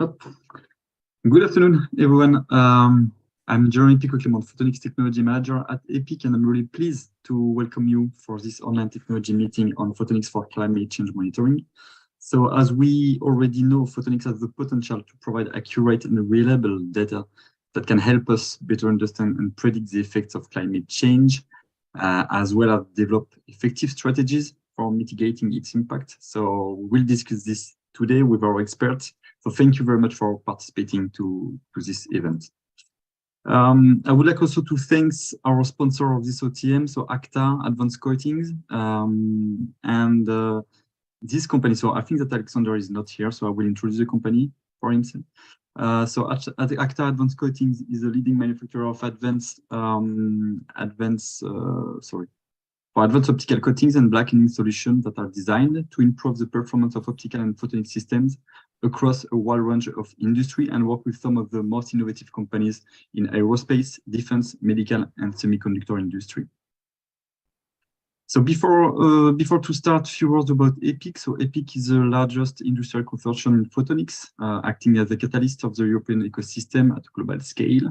Up. Good afternoon, everyone. I'm Jeremy Picot, Photonics Technology Manager at EPIC, and I'm really pleased to welcome you for this online technology meeting on photonics for climate change monitoring. So as we already know, photonics has the potential to provide accurate and reliable data that can help us better understand and predict the effects of climate change, as well as develop effective strategies for mitigating its impact. So we'll discuss this today with our experts. So thank you very much for participating to this event. I would like also to thank our sponsor of this OTM, so ACTA Advanced Coatings, and this company. So I think that Alexander is not here, so I will introduce the company for him. So ACTA Advanced Coatings is a leading manufacturer of advanced optical coatings and blackening solutions that are designed to improve the performance of optical and photonic systems across a wide range of industry, and work with some of the most innovative companies in aerospace, defense, medical, and semiconductor industry. So before to start, a few words about EPIC. So EPIC is the largest industrial consortium in photonics, acting as a catalyst of the European ecosystem at a global scale.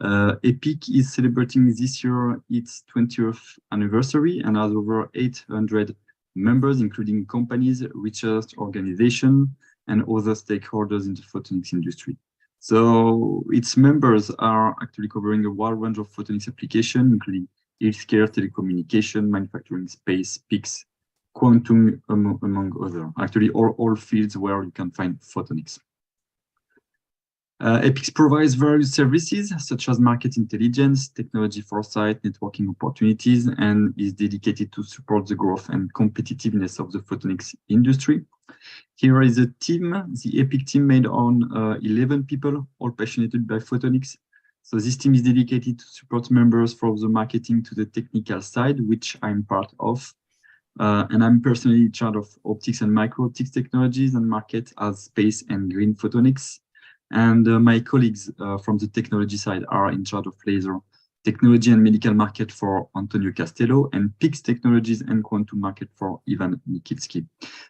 EPIC is celebrating this year its 20th anniversary and has over 800 members, including companies, research organizations, and other stakeholders in the photonics industry. So its members are actually covering a wide range of photonics applications, including healthcare, telecommunication, manufacturing, space, PICs, quantum, among others. Actually, all fields where you can find photonics. EPIC provides various services such as market intelligence, technology foresight, networking opportunities, and is dedicated to support the growth and competitiveness of the photonics industry. Here is a team, the EPIC team made on 11 people, all passionate by photonics. So this team is dedicated to support members from the marketing to the technical side, which I'm part of. And I'm personally in charge of optics and micro-optics technologies and market as space and green photonics. And my colleagues from the technology side are in charge of laser technology and medical market for Antonio Castello, and PICs technologies and quantum market for Ivan Nikitsky.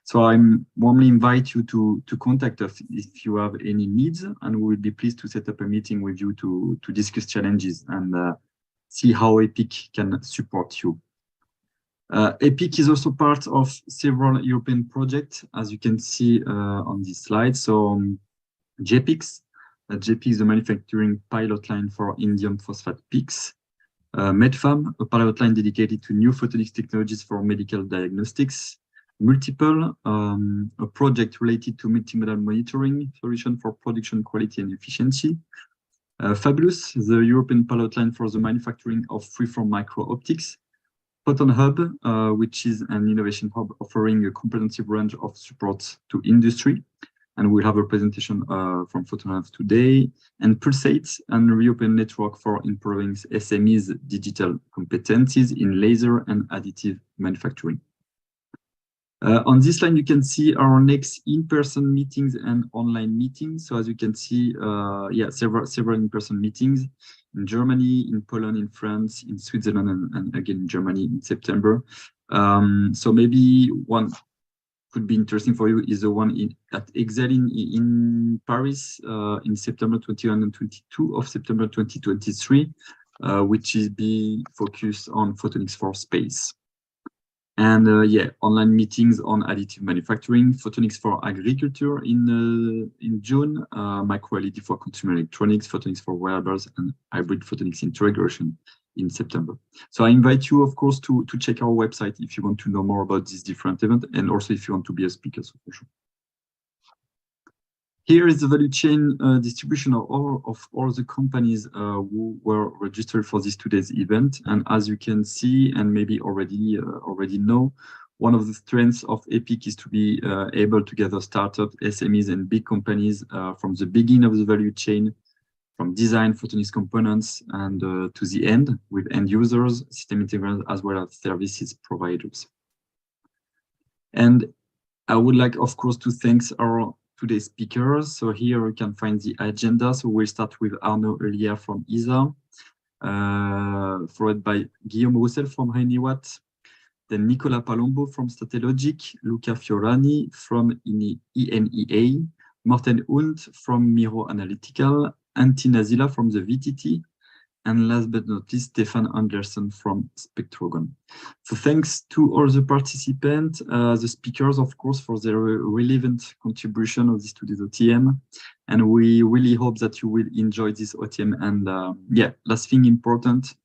So I warmly invite you to contact us if you have any needs, and we will be pleased to set up a meeting with you to discuss challenges and see how EPIC can support you. EPIC is also part of several European projects, as you can see on this slide. So JPICs. JPIC is a manufacturing pilot line for indium phosphate PICs. MedFam, a pilot line dedicated to new photonics technologies for medical diagnostics. Multiple, a project related to multimodal monitoring solution for production quality and efficiency. Fabulous, the European pilot line for the manufacturing of freeform micro-optics. Photon Hub, which is an innovation hub offering a comprehensive range of support to industry. And we'll have a presentation from Photon Hub today. And Pulsate, an European network for improving SMEs' digital competencies in laser and additive manufacturing. On this line, you can see our next in-person meetings and online meetings. So as you can see, several in-person meetings in Germany, in Poland, in France, in Switzerland, and again in Germany in September. So maybe one could be interesting for you is the one at Excel in Paris in September 21 and 22 of September 2023, which is be focused on photonics for space. And online meetings on additive manufacturing, photonics for agriculture in June, micro LED for consumer electronics, photonics for wearables, and hybrid photonics integration in September. So I invite you, of course, to check our website if you want to know more about this different event, and also if you want to be a speaker, so for sure. Here is the value chain distribution of all the companies who were registered for this today's event. And as you can see, and maybe already know, one of the strengths of EPIC is to be able to gather startups, SMEs, and big companies from the beginning of the value chain, from design photonics components and to the end, with end users, system integrators, as well as services providers. And I would like, of course, to thank our today's speakers. So here you can find the agenda. So we'll start with Arnaud Heliere from ESA, followed by Guillaume Roussel from Reuniwatt, then Nicola Palombo from Satellogic, Luca Fiorani from ENEA, Morten Hundt from Miro Analytical, Antti Näsilä from the VTT, and last but not least, Stefan Andersson from Spectrogon. So thanks to all the participants, the speakers, of course, for their relevant contribution of this today's OTM. And we really hope that you will enjoy this OTM. And yeah, last thing important,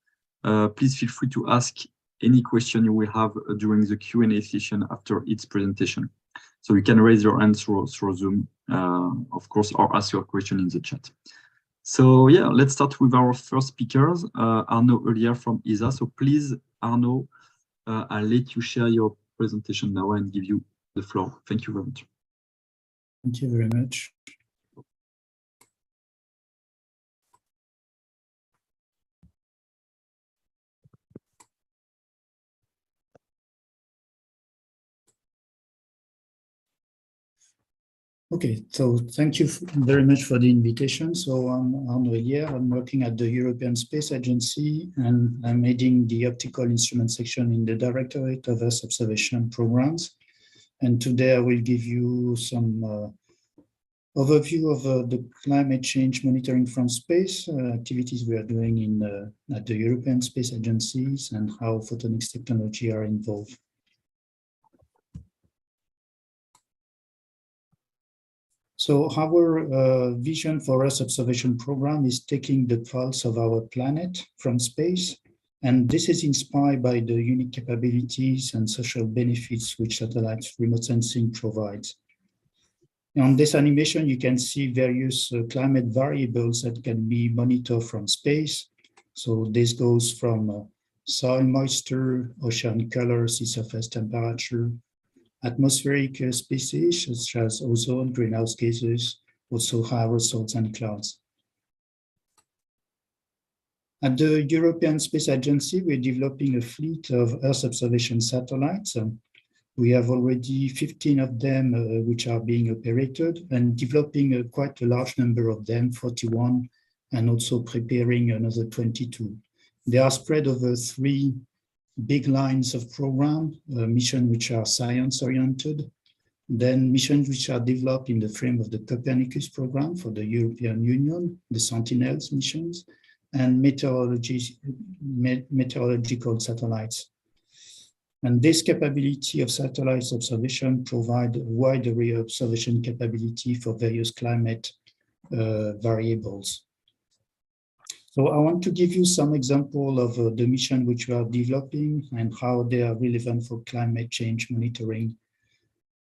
please feel free to ask any question you will have during the Q&A session after each presentation. So you can raise your hand through Zoom, of course, or ask your question in the chat. So yeah, let's start with our first speakers, Arnaud Heliere from ESA. So please, Arnaud, I'll let you share your presentation now and give you the floor. Thank you very much. Thank you very much. Okay, so thank you very much for the invitation. So I'm Arnaud Heliere. I'm working at the European Space Agency, and I'm heading the optical instrument section in the Directorate of Earth Observation Programs. And today I will give you some overview of the climate change monitoring from space activities we are doing at the European Space Agencies and how photonics technology are involved. So our vision for Earth observation program is taking the pulse of our planet from space. And this is inspired by the unique capabilities and social benefits which satellite remote sensing provides. On this animation, you can see various climate variables that can be monitored from space. So this goes from soil moisture, ocean color, sea surface temperature, atmospheric species such as ozone, greenhouse gases, also aerosols and clouds. At the European Space Agency, we're developing a fleet of Earth observation satellites. We have already 15 of them which are being operated and developing quite a large number of them, 41, and also preparing another 22. They are spread over 3 big lines of program, missions which are science-oriented, then missions which are developed in the frame of the Copernicus program for the European Union, the Sentinels missions, and meteorological satellites. And this capability of satellites observation provide a wide array of observation capability for various climate variables. So I want to give you some example of the mission which we are developing and how they are relevant for climate change monitoring.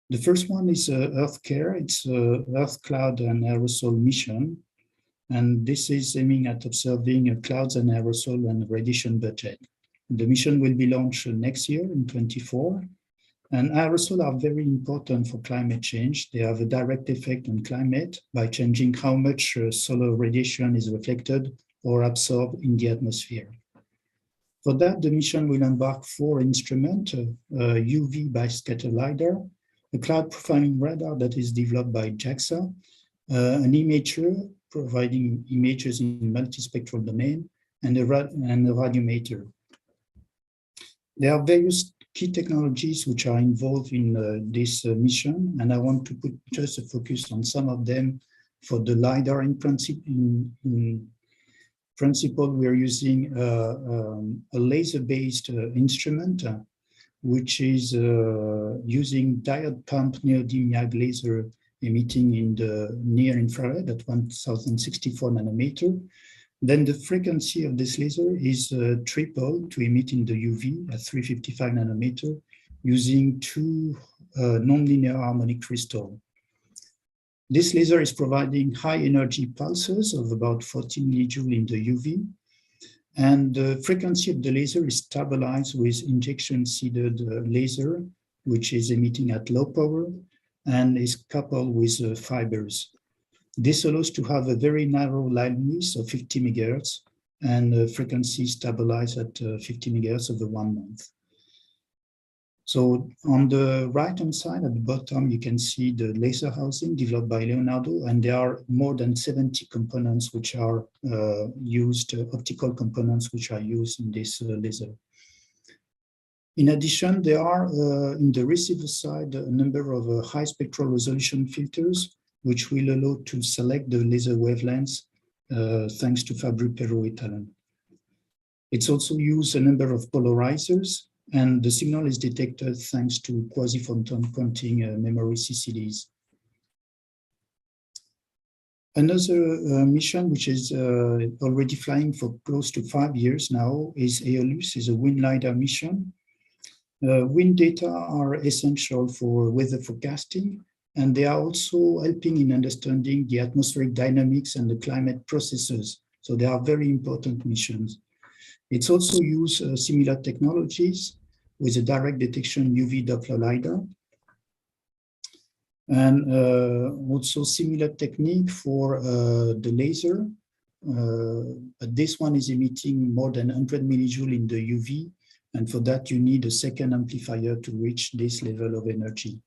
The first one is Earth Care. It's Earth Cloud and Aerosol mission. And this is aiming at observing clouds and aerosol and radiation budget. The mission will be launched next year in 2024. And aerosols are very important for climate change. They have a direct effect on climate by changing how much solar radiation is reflected or absorbed in the atmosphere. For that, the mission will embark 4 instruments, UV biscatter LIDAR, a cloud profiling radar that is developed by JAXA, an imager providing images in multispectral domain, and a radiometer. There are various key technologies which are involved in this mission, and I want to put just a focus on some of them. For the LIDAR in principle, we are using a laser-based instrument, which is using diode pump neodymium YAG laser emitting in the near infrared at 1064 nanometer. Then the frequency of this laser is triple to emit in the UV at 355 nanometer using 2 nonlinear harmonic crystals. This laser is providing high energy pulses of about 40 millijoule in the UV, and the frequency of the laser is stabilized with injection seeded laser, which is emitting at low power and is coupled with fibers. This allows to have a very narrow line width of 50 megahertz and frequency stabilized at 50 megahertz over 1 month. So on the right-hand side at the bottom, you can see the laser housing developed by Leonardo, and there are more than 70 components which are used, optical components which are used in this laser. In addition, there are in the receiver side a number of high spectral resolution filters which will allow to select the laser wavelengths thanks to Fabry-Perot Etalon. It's also used a number of polarizers, and the signal is detected thanks to quasi-photon counting memory CCDs. Another mission, which is already flying for close to 5 years now, is Aeolus, is a wind LiDAR mission. Wind data are essential for weather forecasting, and they are also helping in understanding the atmospheric dynamics and the climate processes. So they are very important missions. It's also used similar technologies with a direct detection UV Doppler LiDAR, and also similar technique for the laser. But this one is emitting more than 100 millijoule in the UV, and for that you need a second amplifier to reach this level of energy.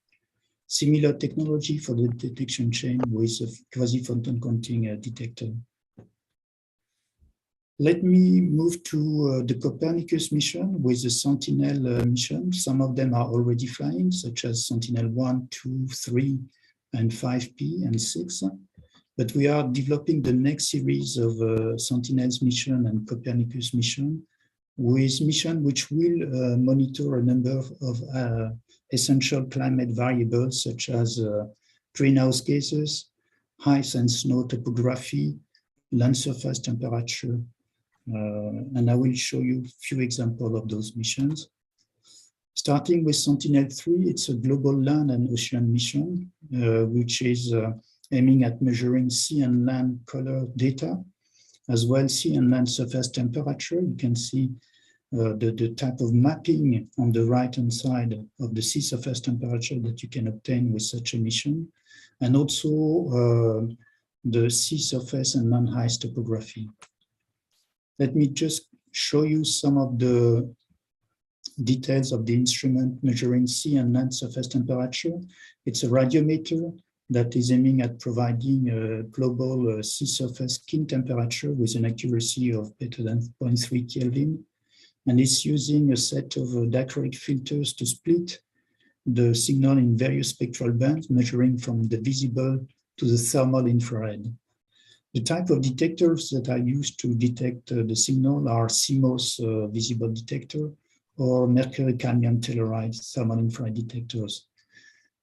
Similar technology for the detection chain with a quasi-photon counting detector. Let me move to the Copernicus mission with the Sentinel mission. Some of them are already flying, such as Sentinel 1, 2, 3, and 5P and 6. But we are developing the next series of Sentinel's mission and Copernicus mission, with mission which will monitor a number of essential climate variables, such as greenhouse gases, ice and snow topography, land surface temperature. And I will show you a few examples of those missions. Starting with Sentinel-3, it's a global land and ocean mission, which is aiming at measuring sea and land color data, as well sea and land surface temperature. You can see the type of mapping on the right-hand side of the sea surface temperature that you can obtain with such a mission, and also the sea surface and land ice topography. Let me just show you some of the details of the instrument measuring sea and land surface temperature. It's a radiometer that is aiming at providing a global sea surface skin temperature with an accuracy of better than 0.3 Kelvin. And it's using a set of dichroic filters to split the signal in various spectral bands, measuring from the visible to the thermal infrared. The type of detectors that are used to detect the signal are CMOS visible detector or mercury cadmium telluride thermal infrared detectors.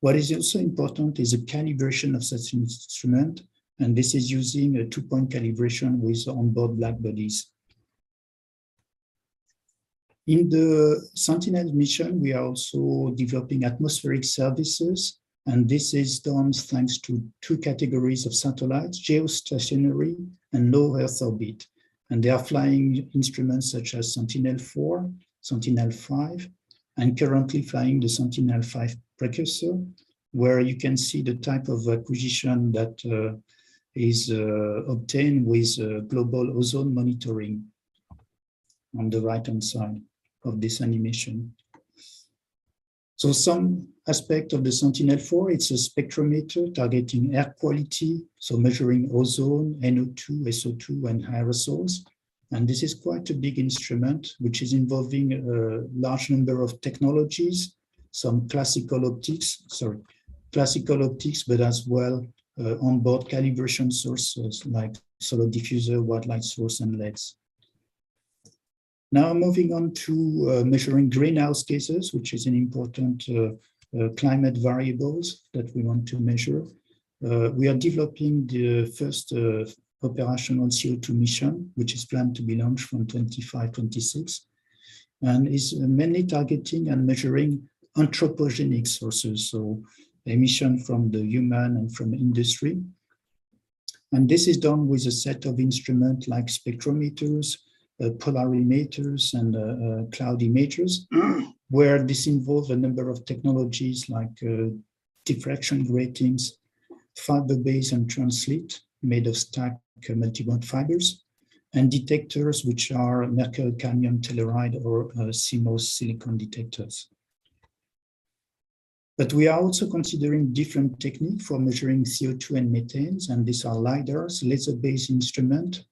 What is also important is the calibration of such an instrument, and this is using a 2-point calibration with onboard black bodies. In the Sentinel mission, we are also developing atmospheric services, and this is done thanks to 2 categories of satellites, geostationary and low Earth orbit. And they are flying instruments such as Sentinel-4, Sentinel-5, and currently flying the Sentinel-5 precursor, where you can see the type of acquisition that is obtained with global ozone monitoring on the right-hand side of this animation. So some aspect of the Sentinel-4, it's a spectrometer targeting air quality, so measuring ozone, NO2, SO2, and aerosols. And this is quite a big instrument, which is involving a large number of technologies, some classical optics, but as well onboard calibration sources like solar diffuser, white light source, and LEDs. Now moving on to measuring greenhouse gases, which is an important climate variables that we want to measure. We are developing the first operational CO2 mission, which is planned to be launched from 25-26, and is mainly targeting and measuring anthropogenic sources, so emission from the human and from industry. And this is done with a set of instruments like spectrometers, polarimeters, and cloud imagers, where this involves a number of technologies like diffraction gratings, fiber-based and translate made of stacked multi-bond fibers, and detectors which are mercury cadmium telluride or CMOS silicon detectors. But we are also considering different techniques for measuring CO2 and methanes, and these are LIDARs, laser-based instrument,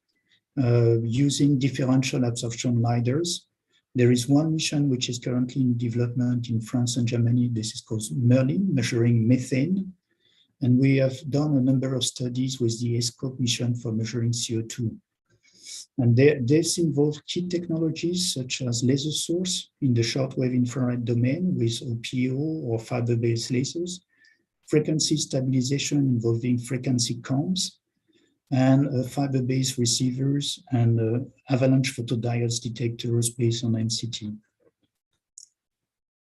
using differential absorption LIDARs. There is one mission which is currently in development in France and Germany. This is called Merlin, measuring methane. And we have done a number of studies with the ESCOPE mission for measuring CO2. And this involves key technologies such as laser source in the shortwave infrared domain with OPO or fiber-based lasers, frequency stabilization involving frequency comps, and fiber-based receivers and avalanche photodiodes detectors based on MCT.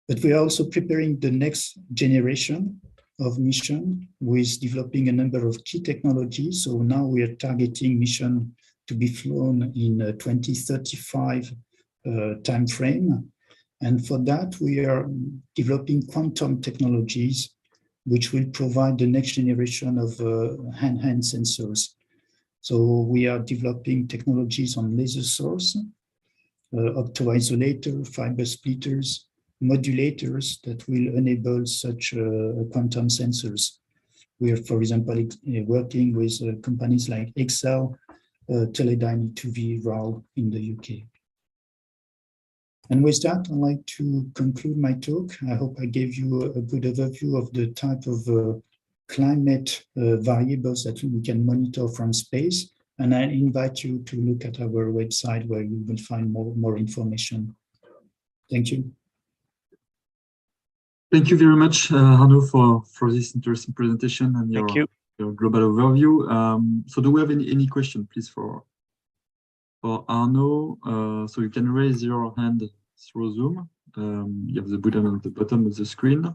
But we are also preparing the next generation of mission with developing a number of key technologies. So now we are targeting mission to be flown in 2035 timeframe. And for that, we are developing quantum technologies, which will provide the next generation of handheld sensors. So we are developing technologies on laser source, optoisolator, fiber splitters, modulators that will enable such quantum sensors. We are, for example, working with companies like Excel, Teledyne, 2V, RAW in the UK. And with that, I'd like to conclude my talk. I hope I gave you a good overview of the type of climate variables that we can monitor from space. And I invite you to look at our website where you will find more information. Thank you. Thank you very much, Arnaud, for this interesting presentation and your global overview. So do we have any question, please, for Arnaud? So you can raise your hand through Zoom. You have the button at the bottom of the screen.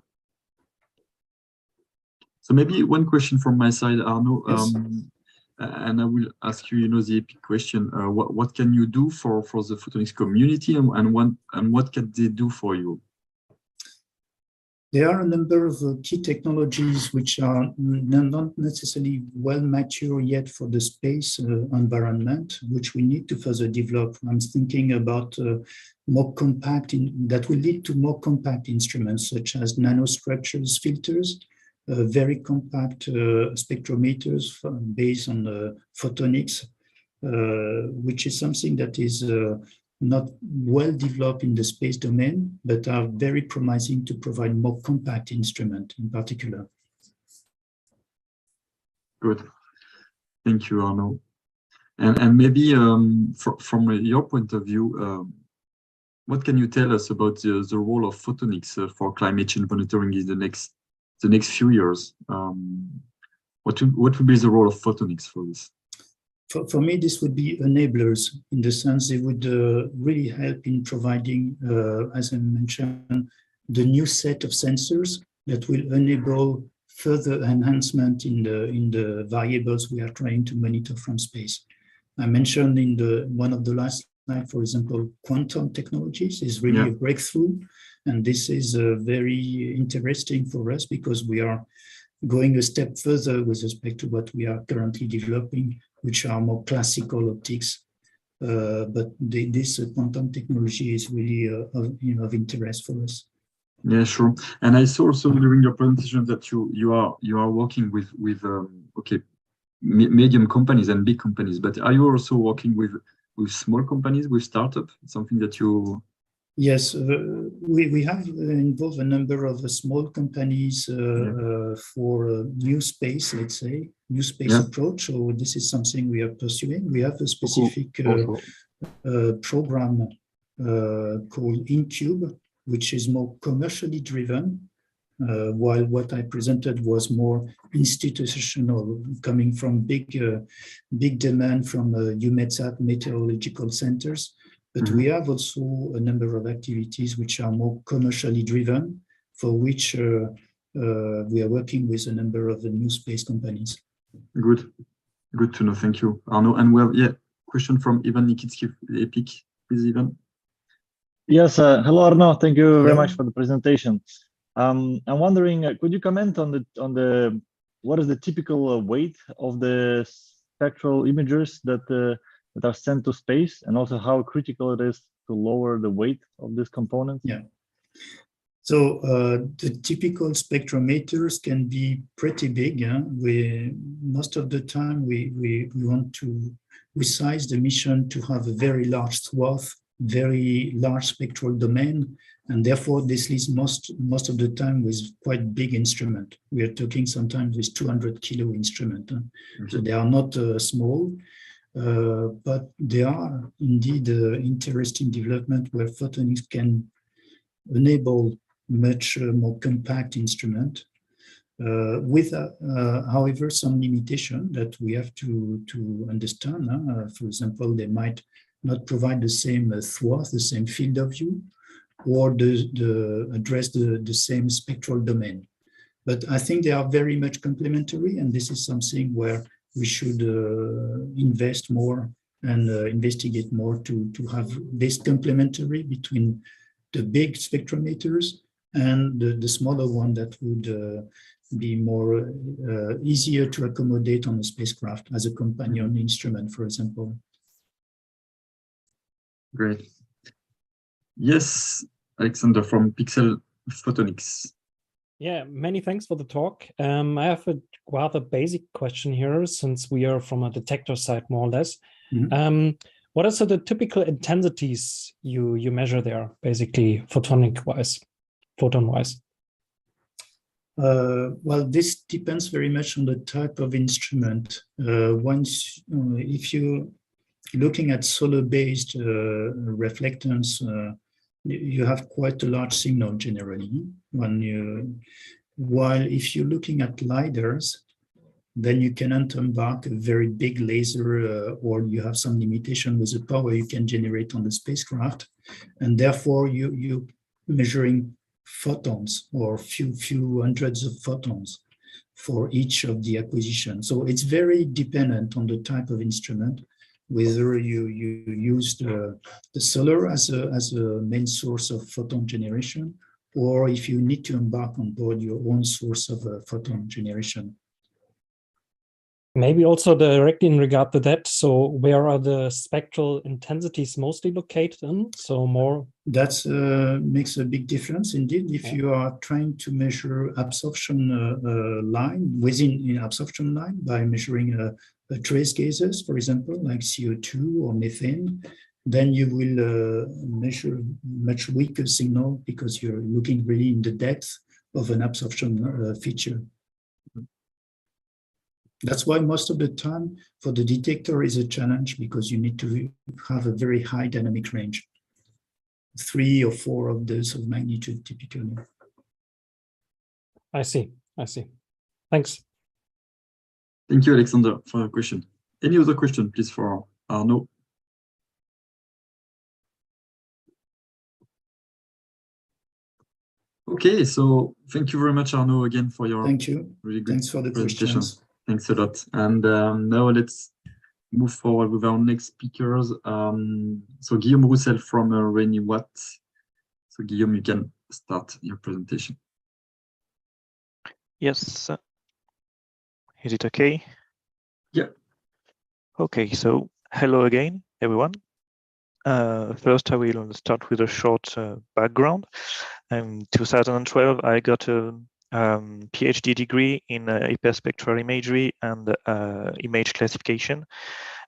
So maybe one question from my side, Arnaud, yes. And I will ask you, the epic question. What can you do for the photonics community, and what can they do for you? There are a number of key technologies which are not necessarily well mature yet for the space environment, which we need to further develop. I'm thinking about more compact, that will lead to more compact instruments such as nanostructures filters, very compact spectrometers based on photonics, which is something that is not well developed in the space domain, but are very promising to provide more compact instrument in particular. Good. Thank you, Arnaud. And maybe from your point of view, what can you tell us about the role of photonics for climate change monitoring in the next few years? What would be the role of photonics for this? For me, this would be enablers in the sense they would really help in providing, as I mentioned, the new set of sensors that will enable further enhancement in the variables we are trying to monitor from space. I mentioned in one of the last slides, for example, quantum technologies is really a breakthrough, and this is very interesting for us because we are going a step further with respect to what we are currently developing, which are more classical optics. But this quantum technology is really of interest for us. Yeah, sure. And I saw also during your presentation that you are working with medium companies and big companies. But are you also working with small companies, with startups? Something that you... Yes, we have involved a number of small companies for new space, let's say, new space approach. So this is something we are pursuing. We have a specific program called InCube, which is more commercially driven, while what I presented was more institutional, coming from big demand from UMETSAT meteorological centers. But we have also a number of activities which are more commercially driven, for which we are working with a number of the new space companies. Good to know. Thank you, Arnaud. And we have question from Ivan Nikitsky, Epic. Please, Ivan. Yes. Hello, Arnaud. Thank you very much for the presentation. I'm wondering, could you comment on the what is the typical weight of the spectral imagers that are sent to space, and also how critical it is to lower the weight of this component? Yeah. So the typical spectrometers can be pretty big. Most of the time we want to resize the mission to have a very large swath, very large spectral domain, And therefore, this leaves most of the time with quite big instrument. We are talking sometimes with 200 kilo instrument. So they are not small, but they are indeed interesting development where photonics can enable much more compact instrument with, however, some limitation that we have to understand. For example, they might not provide the same swath, the same field of view, or address the same spectral domain. But I think they are very much complementary, and this is something where we should invest more and investigate more to have this complementary between the big spectrometers and the smaller one that would be more easier to accommodate on a spacecraft as a companion instrument, for example. Great. Yes, Alexander from Pixel Photonics. Yeah, many thanks for the talk. I have a rather basic question here, since we are from a detector side, more or less. What are the typical intensities you measure there, basically, photonic-wise, photon-wise? Well, this depends very much on the type of instrument. If you're looking at solar-based reflectance, you have quite a large signal generally. While if you're looking at LIDARs, then you cannot embark a very big laser, or you have some limitation with the power you can generate on the spacecraft, and therefore you're measuring photons or few hundreds of photons for each of the acquisition. So it's very dependent on the type of instrument, whether you use the solar as a main source of photon generation, or if you need to embark on board your own source of photon generation. Maybe also directly in regard to that, so where are the spectral intensities mostly located in? So more... That makes a big difference indeed. If you are trying to measure absorption line, within an absorption line by measuring trace gases, for example, like CO2 or methane, then you will measure much weaker signal because you're looking really in the depth of an absorption feature. That's why most of the time for the detector is a challenge, because you need to have a very high dynamic range, 3 or 4 of those of magnitude typically. I see. Thanks. Thank you, Alexander, for your question. Any other question, please, for Arnaud? Okay, so thank you very much, Arnaud, again for your really good Thanks for the presentation. questions. Thanks a lot. And now let's move forward with our next speakers. So Guillaume Roussel from Reuniwatt. So Guillaume, you can start your presentation. Yes. Is it okay? Yeah. Okay, so hello again, everyone. First, I will start with a short background. In 2012, I got a PhD degree in hyperspectral imagery and image classification.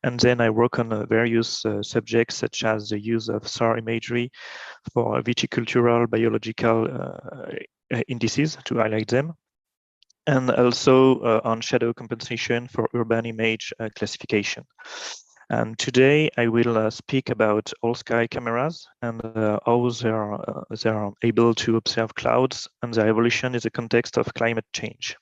And then I work on various subjects, such as the use of SAR imagery for viticultural biological indices, to highlight them, and also on shadow compensation for urban image classification. And today I will speak about all-sky cameras and how they are able to observe clouds and their evolution in the context of climate change.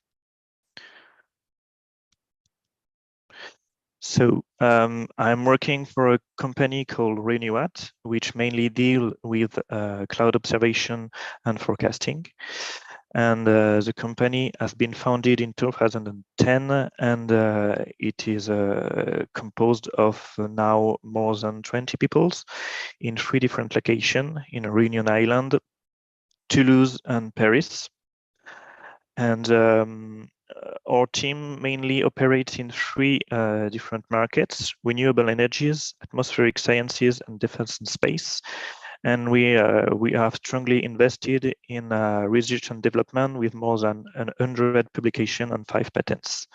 So I'm working for a company called Reuniwatt, which mainly deal with cloud observation and forecasting. And the company has been founded in 2010, and it is composed of now more than 20 people in 3 different locations in Reunion Island, Toulouse, and Paris. And our team mainly operates in 3 different markets: renewable energies, atmospheric sciences, and defense and space. And we have strongly invested in research and development with more than 100 publications and 5 patents.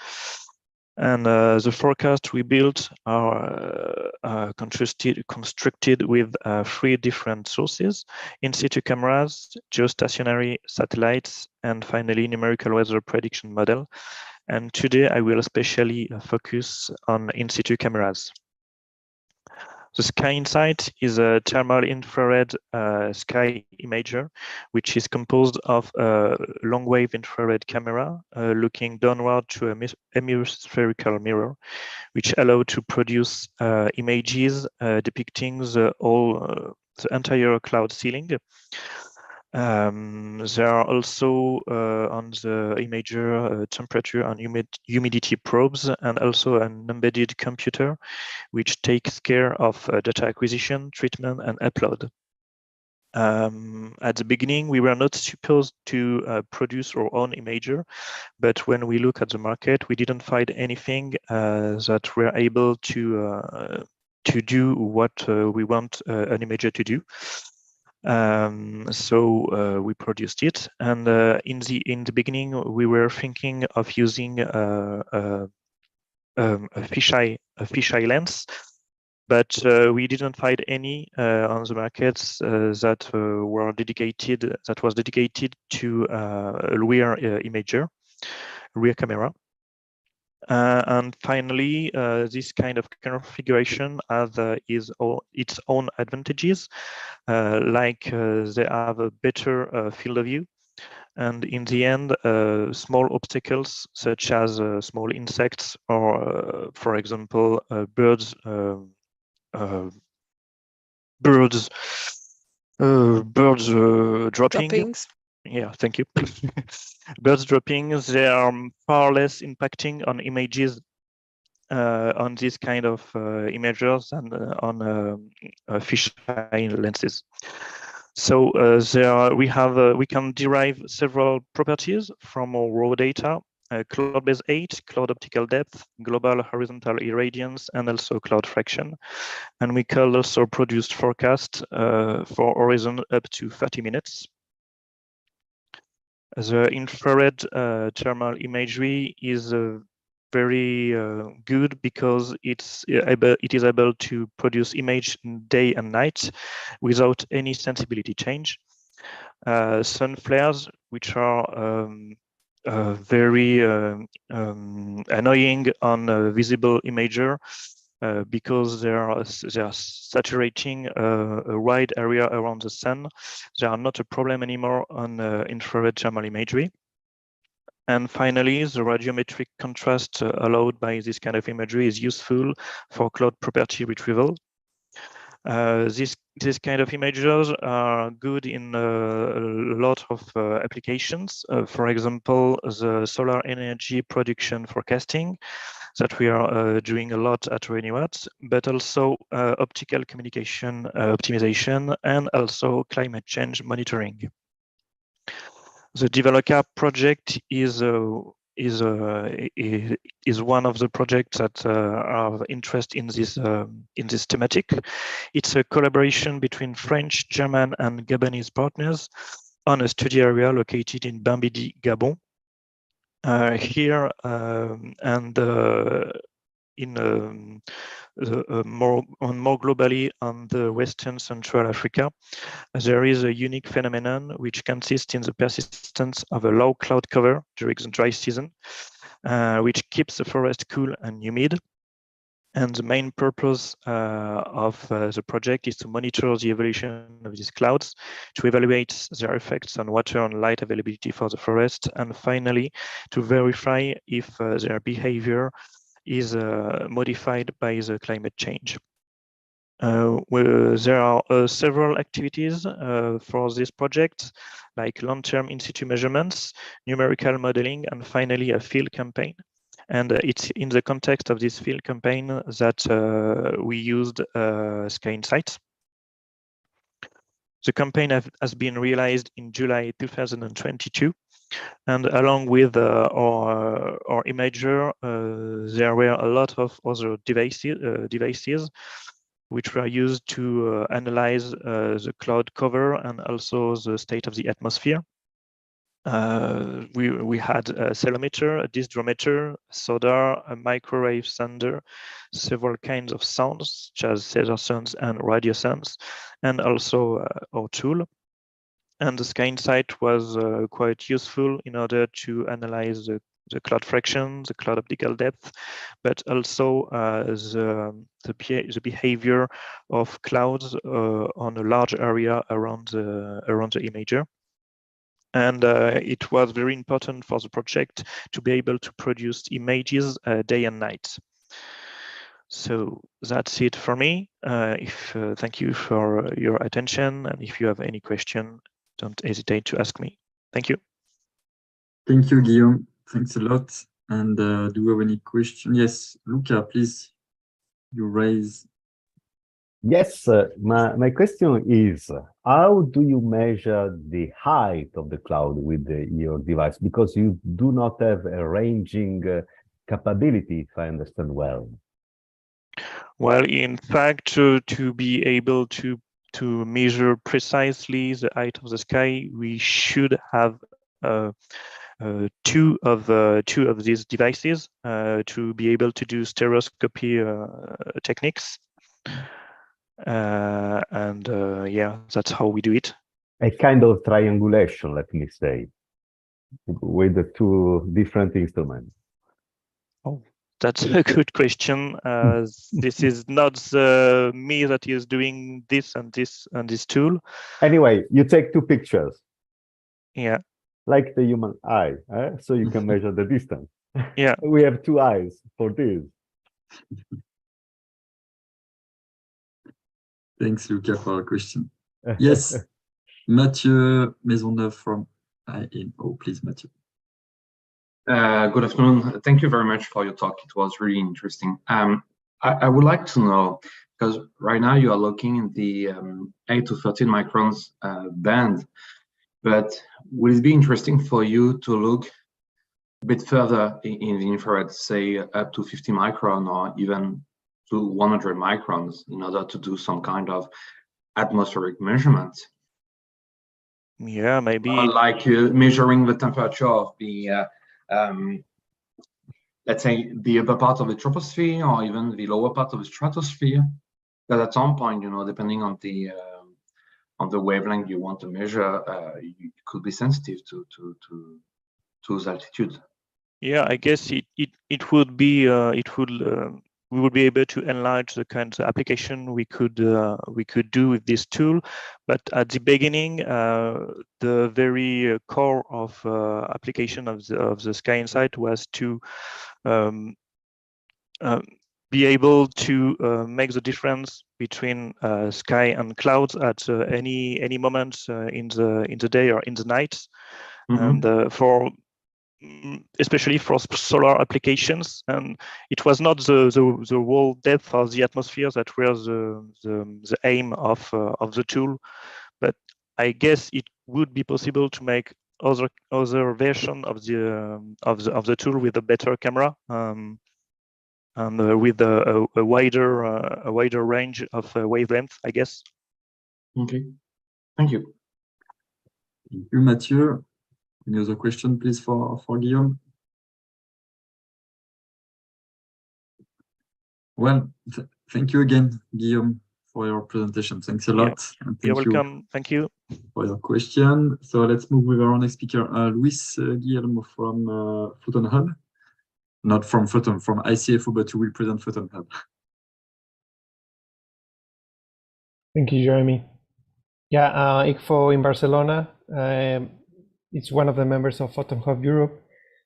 And the forecast we built are constructed with 3 different sources: in-situ cameras, geostationary satellites, and finally numerical weather prediction model. And today I will especially focus on in-situ cameras. The Sky Insight is a thermal infrared sky imager, which is composed of a long-wave infrared camera looking downward to a hemispherical mirror, which allow to produce images depicting the entire cloud ceiling. There are also on the imager temperature and humidity probes, and also an embedded computer which takes care of data acquisition, treatment, and upload. At the beginning, we were not supposed to produce our own imager, but when we look at the market, we didn't find anything that were able to do what we want an imager to do. So we produced it, and in the beginning we were thinking of using a fisheye lens, but we didn't find any on the markets that was dedicated to a rear imager, rear camera. And finally, this kind of configuration has its own advantages, like they have a better field of view, and in the end, small obstacles such as small insects or, for example, birds dropping. Droppings. Yeah, thank you. Birds dropping, they are far less impacting on images on this kind of imagers and on fisheye lenses. So we can derive several properties from our raw data: cloud base 8, cloud optical depth, global horizontal irradiance, and also cloud fraction. And we can also produce forecast for horizon up to 30 minutes. The infrared thermal imagery is very good because it is able to produce image day and night without any sensibility change. Sun flares, which are very annoying on a visible imager because they are saturating a wide area around the sun. They are not a problem anymore on infrared thermal imagery. And finally, the radiometric contrast allowed by this kind of imagery is useful for cloud property retrieval. This kind of images are good in a lot of applications. For example, the solar energy production forecasting that we are doing a lot at Reuniwatt, but also optical communication optimization, and also climate change monitoring. The Developer project is one of the projects that are of interest in this thematic. It's a collaboration between French, German, and Gabonese partners on a study area located in Bambidi, Gabon. Here and in more globally on the Western Central Africa, there is a unique phenomenon which consists in the persistence of a low cloud cover during the dry season, which keeps the forest cool and humid. And the main purpose of the project is to monitor the evolution of these clouds, to evaluate their effects on water and light availability for the forest, and finally to verify if their behavior is modified by the climate change. There are several activities for this project, like long-term in-situ measurements, numerical modeling, and finally a field campaign. And it's in the context of this field campaign that we used Sky Insight. The campaign has been realized in July 2022. And along with our imager, there were a lot of other devices which were used to analyze the cloud cover and also the state of the atmosphere. we had a ceilometer, a dysdrometer, SODAR, a microwave sender, several kinds of sounds, such as Caesar sounds and radio sounds, and also our tool. And the Sky Insight was quite useful in order to analyze the cloud fraction, the cloud optical depth, but also the behavior of clouds on a large area around the imager. And it was very important for the project to be able to produce images day and night. So that's it for me. Thank you for your attention, and if you have any question, don't hesitate to ask me. Thank you. Thank you, Guillaume. Thanks a lot. And do you have any question? Yes, Luca, please. You raise. Yes, my question is, how do you measure the height of the cloud with your device? Because you do not have a ranging capability, if I understand well. Well, in fact, to be able to measure precisely the height of the sky, we should have two of these devices to be able to do stereoscopy techniques. Yeah, that's how we do it. A kind of triangulation, let me say, with the two different instruments. Oh, that's a good question. This is not me that is doing this and this tool. Anyway, you take two pictures. Yeah. Like the human eye, so you can measure the distance. Yeah. We have two eyes for this. Thanks, Luca, for the question. Yes, Mathieu Maisonneuve from INO. Please, Mathieu. Good afternoon. Thank you very much for your talk. It was really interesting. I would like to know, because right now you are looking in the 8 to 13 microns band, but would it be interesting for you to look a bit further in the infrared, say up to 50 micron or even to 100 microns in order to do some kind of atmospheric measurement? Yeah, maybe. Like measuring the temperature of the, let's say, the upper part of the troposphere or even the lower part of the stratosphere. But at some point, depending on the wavelength you want to measure, you could be sensitive to those altitudes. Yeah, I guess it would be we would be able to enlarge the kinds of application we could do with this tool. But at the beginning, the very core of application of the Sky Insight was to be able to make the difference between sky and clouds at any moment in the day or in the night, and especially for solar applications. And it was not the whole depth of the atmosphere that was the aim of the tool, but I guess it would be possible to make other version of the tool with a better camera, and with a wider range of wavelength, I guess. Okay, thank you. Thank you, Mathieu. Any other question, please, for Guillaume? Well, thank you again, Guillaume, for your presentation. Thanks a lot. Yeah. And You're welcome. Thank you for your question. So let's move with our next speaker, Luis Guillermo from Photon Hub. Not from Photon, from ICFO, but who will present Photon Hub. Thank you, Jeremy. Yeah, ICFO in Barcelona. It's one of the members of Photon Hub Europe.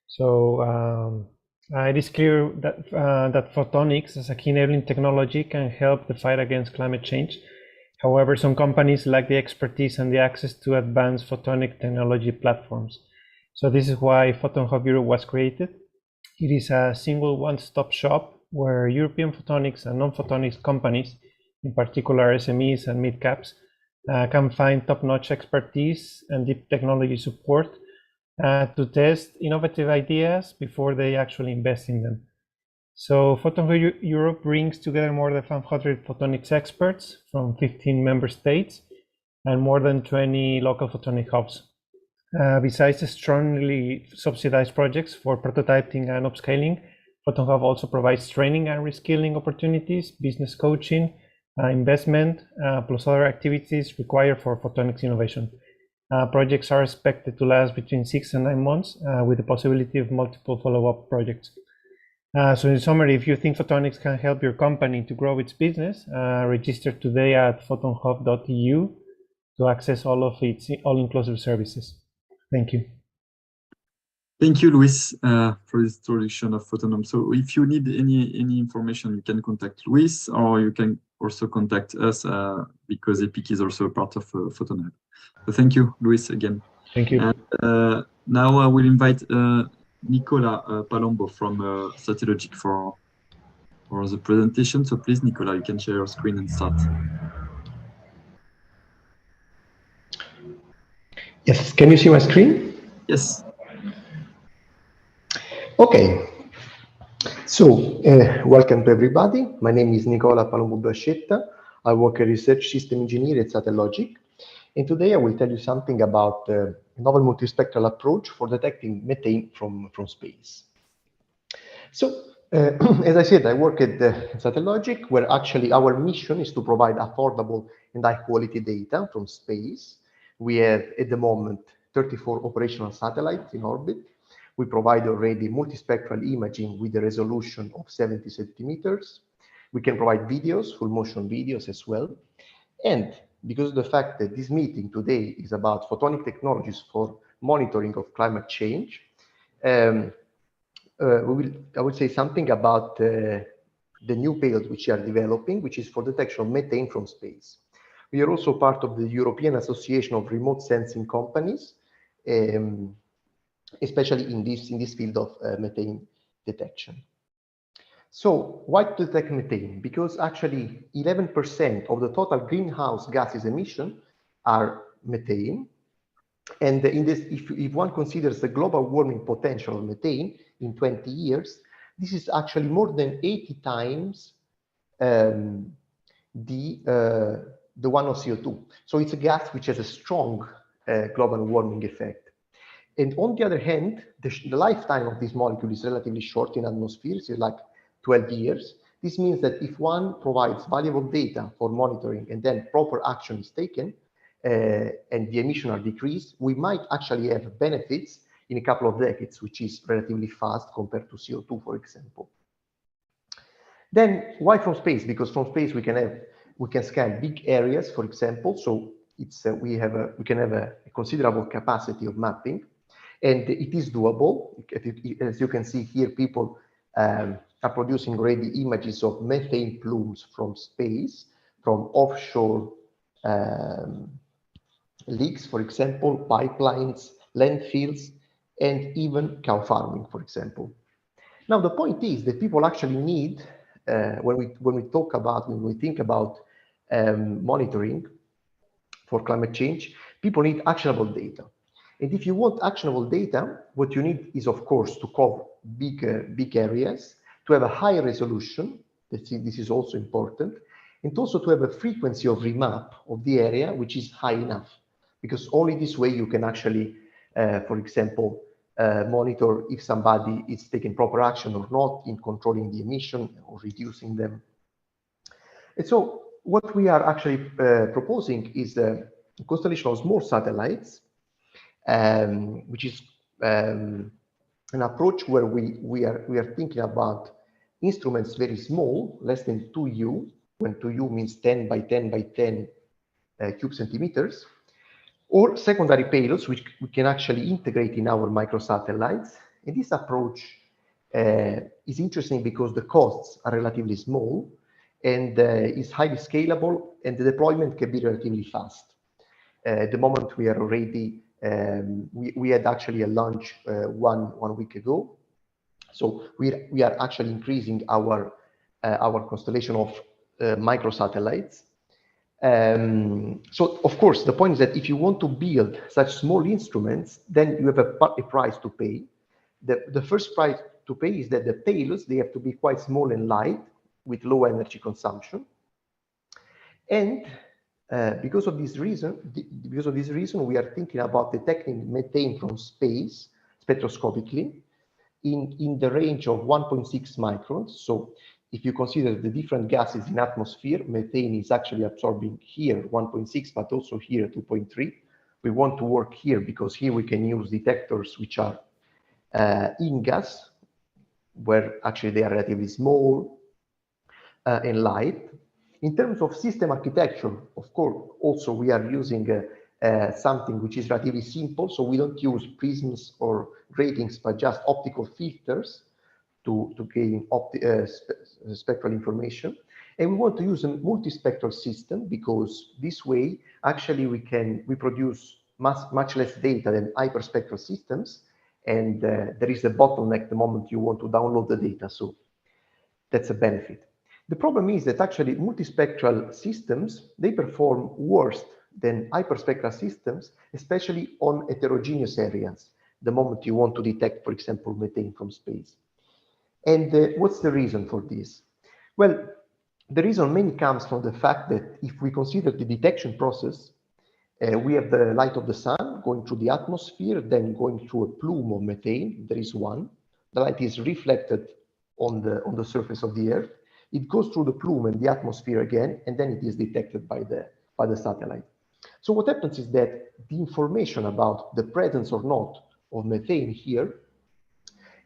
So it is clear that that photonics as a key enabling technology can help the fight against climate change. However, some companies lack the expertise and the access to advanced photonic technology platforms. So this is why Photon Hub Europe was created. It is a single one-stop shop where European photonics and non-photonics companies, in particular SMEs and mid-caps, can find top-notch expertise and deep technology support to test innovative ideas before they actually invest in them. So Photon Hub Europe brings together more than 500 photonics experts from 15 member states and more than 20 local photonic hubs. Besides the strongly subsidized projects for prototyping and upscaling, Photon Hub also provides training and reskilling opportunities, business coaching, investment, plus other activities required for photonics innovation. Projects are expected to last between 6 and 9 months, with the possibility of multiple follow-up projects. So in summary, if you think photonics can help your company to grow its business, register today at photonhub.eu to access all of its all-inclusive services. Thank you. Thank you, Luis, for this introduction of Photon. So if you need any information, you can contact Luis, or you can also contact us, because EPIC is also a part of Photon. So thank you, Luis, again. Thank you. And now I will invite Nicola Palombo from Satellogic for the presentation. So please, Nicola, you can share your screen and start. Yes, can you see my screen? Yes. Okay. So, welcome to everybody. My name is Nicola Palombo. I work as research system engineer at Satellogic. And today I will tell you something about a novel multispectral approach for detecting methane from space. So, as I said, I work at Satellogic, where actually our mission is to provide affordable and high quality data from space. We have at the moment 34 operational satellites in orbit. We provide already multispectral imaging with a resolution of 70 centimeters. We can provide videos, full motion videos as well. And because of the fact that this meeting today is about photonic technologies for monitoring of climate change, I would say something about the new payload which we are developing, which is for detection of methane from space. We are also part of the European Association of Remote Sensing Companies, especially in this field of methane detection. So why to detect methane? Because actually 11% of the total greenhouse gases emission are methane. And in this, if one considers the global warming potential of methane in 20 years, this is actually more than 80 times the one of CO2. So it's a gas which has a strong global warming effect. And on the other hand, the lifetime of this molecule is relatively short in atmosphere, so like 12 years. This means that if one provides valuable data for monitoring and then proper action is taken and the emissions are decreased, we might actually have benefits in a couple of decades, which is relatively fast compared to CO2, for example. Then why from space? Because from space we can scan big areas, for example. So it's we can have a considerable capacity of mapping, and it is doable. As you can see here, people are producing already images of methane plumes from space, from offshore leaks, for example, pipelines, landfills, and even cow farming, for example. Now the point is that people actually need, when we think about monitoring for climate change, people need actionable data. And if you want actionable data, what you need is, of course, to cover big areas, to have a high resolution. This is also important, and also to have a frequency of remap of the area which is high enough, because only this way you can actually, for example, monitor if somebody is taking proper action or not in controlling the emission or reducing them. And so what we are actually proposing is a constellation of small satellites, which is an approach where we are thinking about instruments very small, less than 2U, when 2U means 10 by 10 by 10 cube centimeters, or secondary payloads, which we can actually integrate in our microsatellites. And this approach is interesting because the costs are relatively small and is highly scalable, and the deployment can be relatively fast. At the moment, we are already, we had actually a launch one week ago. So we are actually increasing our constellation of microsatellites. So of course, the point is that if you want to build such small instruments, then you have a price to pay. The first price to pay is that the payloads, they have to be quite small and light with low energy consumption. And Because of this reason, we are thinking about detecting methane from space spectroscopically in the range of 1.6 microns. So if you consider the different gases in atmosphere, methane is actually absorbing here 1.6, but also here 2.3. We want to work here because here we can use detectors which are in gas, where actually they are relatively small and light. In terms of system architecture, of course, also we are using something which is relatively simple. So we don't use prisms or gratings, but just optical filters to gain spectral information. And we want to use a multispectral system because this way, actually, we produce much less data than hyperspectral systems. And there is a bottleneck the moment you want to download the data. So that's a benefit. The problem is that actually multispectral systems, they perform worse than hyperspectral systems, especially on heterogeneous areas, the moment you want to detect, for example, methane from space. And what's the reason for this? Well, the reason mainly comes from the fact that if we consider the detection process, we have the light of the sun going through the atmosphere, then going through a plume of methane. There is one. The light is reflected on the surface of the Earth. It goes through the plume and the atmosphere again, and then it is detected by the satellite. So what happens is that the information about the presence or not of methane here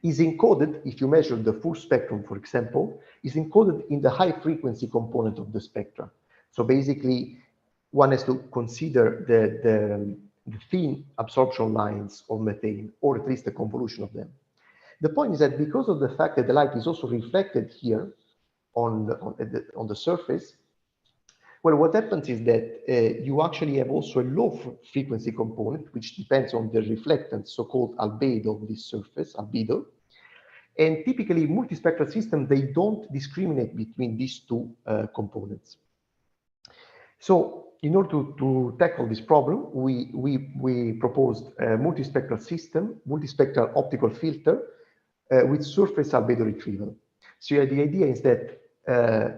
is encoded, if you measure the full spectrum, for example, is encoded in the high frequency component of the spectra. So basically, one has to consider the thin absorption lines of methane, or at least the convolution of them. The point is that because of the fact that the light is also reflected here on the surface, well, what happens is that you actually have also a low frequency component, which depends on the reflectance, so-called albedo of this surface, albedo. And typically, multispectral systems, they don't discriminate between these two components. So in order to tackle this problem, we proposed a multispectral system, multispectral optical filter with surface albedo retrieval. So the idea is that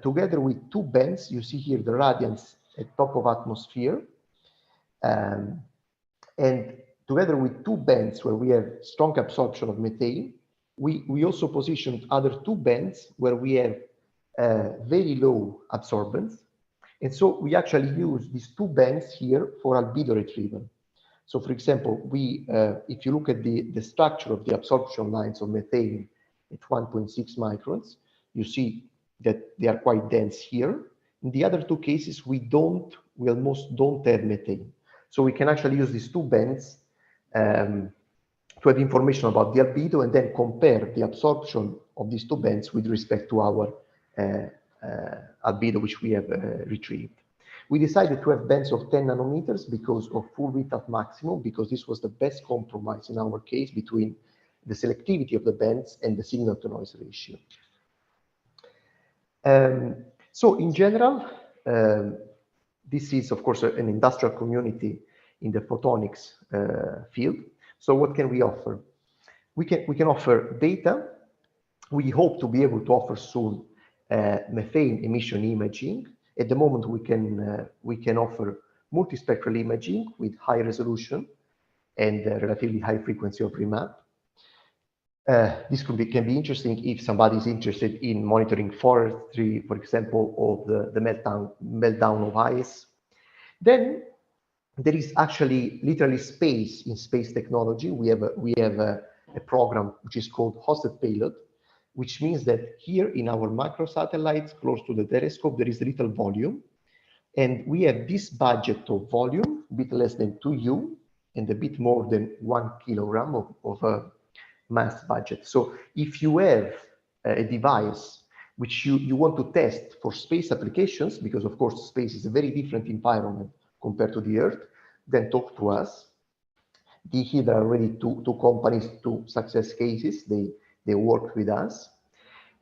together with two bands, you see here the radiance at top of atmosphere, and together with two bands where we have strong absorption of methane, we also positioned other two bands where we have very low absorbance. And so we actually use these two bands here for albedo retrieval. So for example, if you look at the structure of the absorption lines of methane at 1.6 microns, you see that they are quite dense here. In the other two cases, we almost don't have methane. So we can actually use these two bands to have information about the albedo and then compare the absorption of these two bands with respect to our albedo, which we have retrieved. We decided to have bands of 10 nanometers because of full width at maximum, because this was the best compromise in our case between the selectivity of the bands and the signal to noise ratio. So in general, this is of course an industrial community in the photonics field. So what can we offer? We can offer data. We hope to be able to offer soon methane emission imaging. At the moment, we can offer multispectral imaging with high resolution and relatively high frequency of remap. This can be interesting if somebody is interested in monitoring forestry, for example, of the meltdown of ice. Then there is actually literally space in space technology. We have a program which is called hosted payload, which means that here in our microsatellites close to the telescope, there is little volume. And we have this budget of volume, a bit less than 2U and a bit more than 1 kilogram of mass budget. So if you have a device which you want to test for space applications, because of course space is a very different environment compared to the Earth, then talk to us. Here there are already two companies, two success cases. They work with us.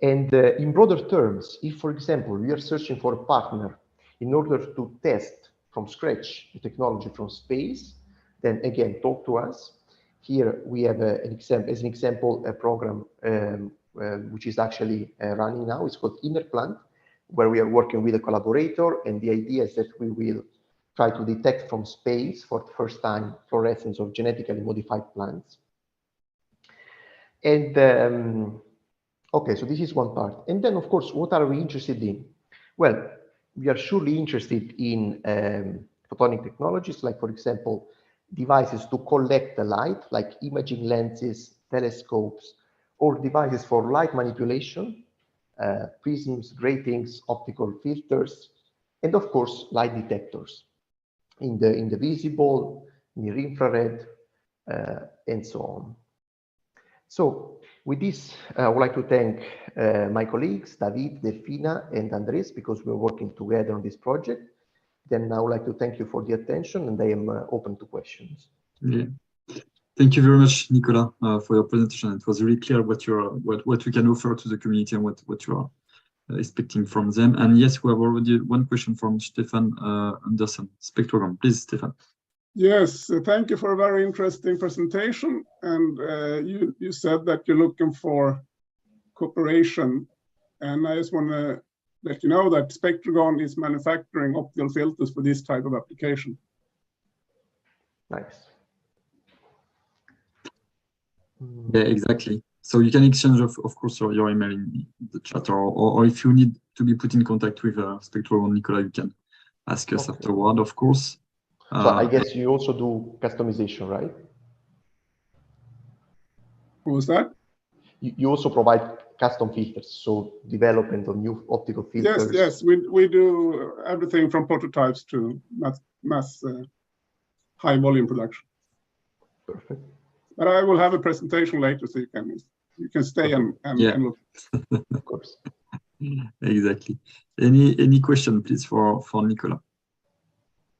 And in broader terms, if, for example, we are searching for a partner in order to test from scratch the technology from space, then again, talk to us. Here we have as an example, a program which is actually running now. It's called Inner Plant, where we are working with a collaborator. And the idea is that we will try to detect from space for the first time fluorescence of genetically modified plants. And okay, so this is one part. And then, of course, what are we interested in? Well, we are surely interested in photonic technologies, like, for example, devices to collect the light, like imaging lenses, telescopes, or devices for light manipulation, prisms, gratings, optical filters, and of course, light detectors in the visible, near infrared, and so on. So with this, I would like to thank my colleagues, David, Delfina, and Andres, because we're working together on this project. Then I would like to thank you for the attention, and I am open to questions. Yeah. Thank you very much, Nicola, for your presentation. It was really clear what we can offer to the community and what you are expecting from them. And yes, we have already one question from Stefan Andersson, Spectrogon. Please, Stefan. Yes, thank you for a very interesting presentation. And you said that you're looking for cooperation. And I just want to let you know that Spectrogon is manufacturing optical filters for this type of application. Nice. Yeah, exactly. So you can exchange, of course, your email in the chat, or if you need to be put in contact with Spectrogon, Nicola, you can ask us afterward, of course. So I guess you also do customization, right? What was that? You also provide custom filters, so development of new optical filters. Yes, we do everything from prototypes to mass high volume production. Perfect. But I will have a presentation later, so you can stay and look. Of course. Exactly. Any question, please, for Nicola?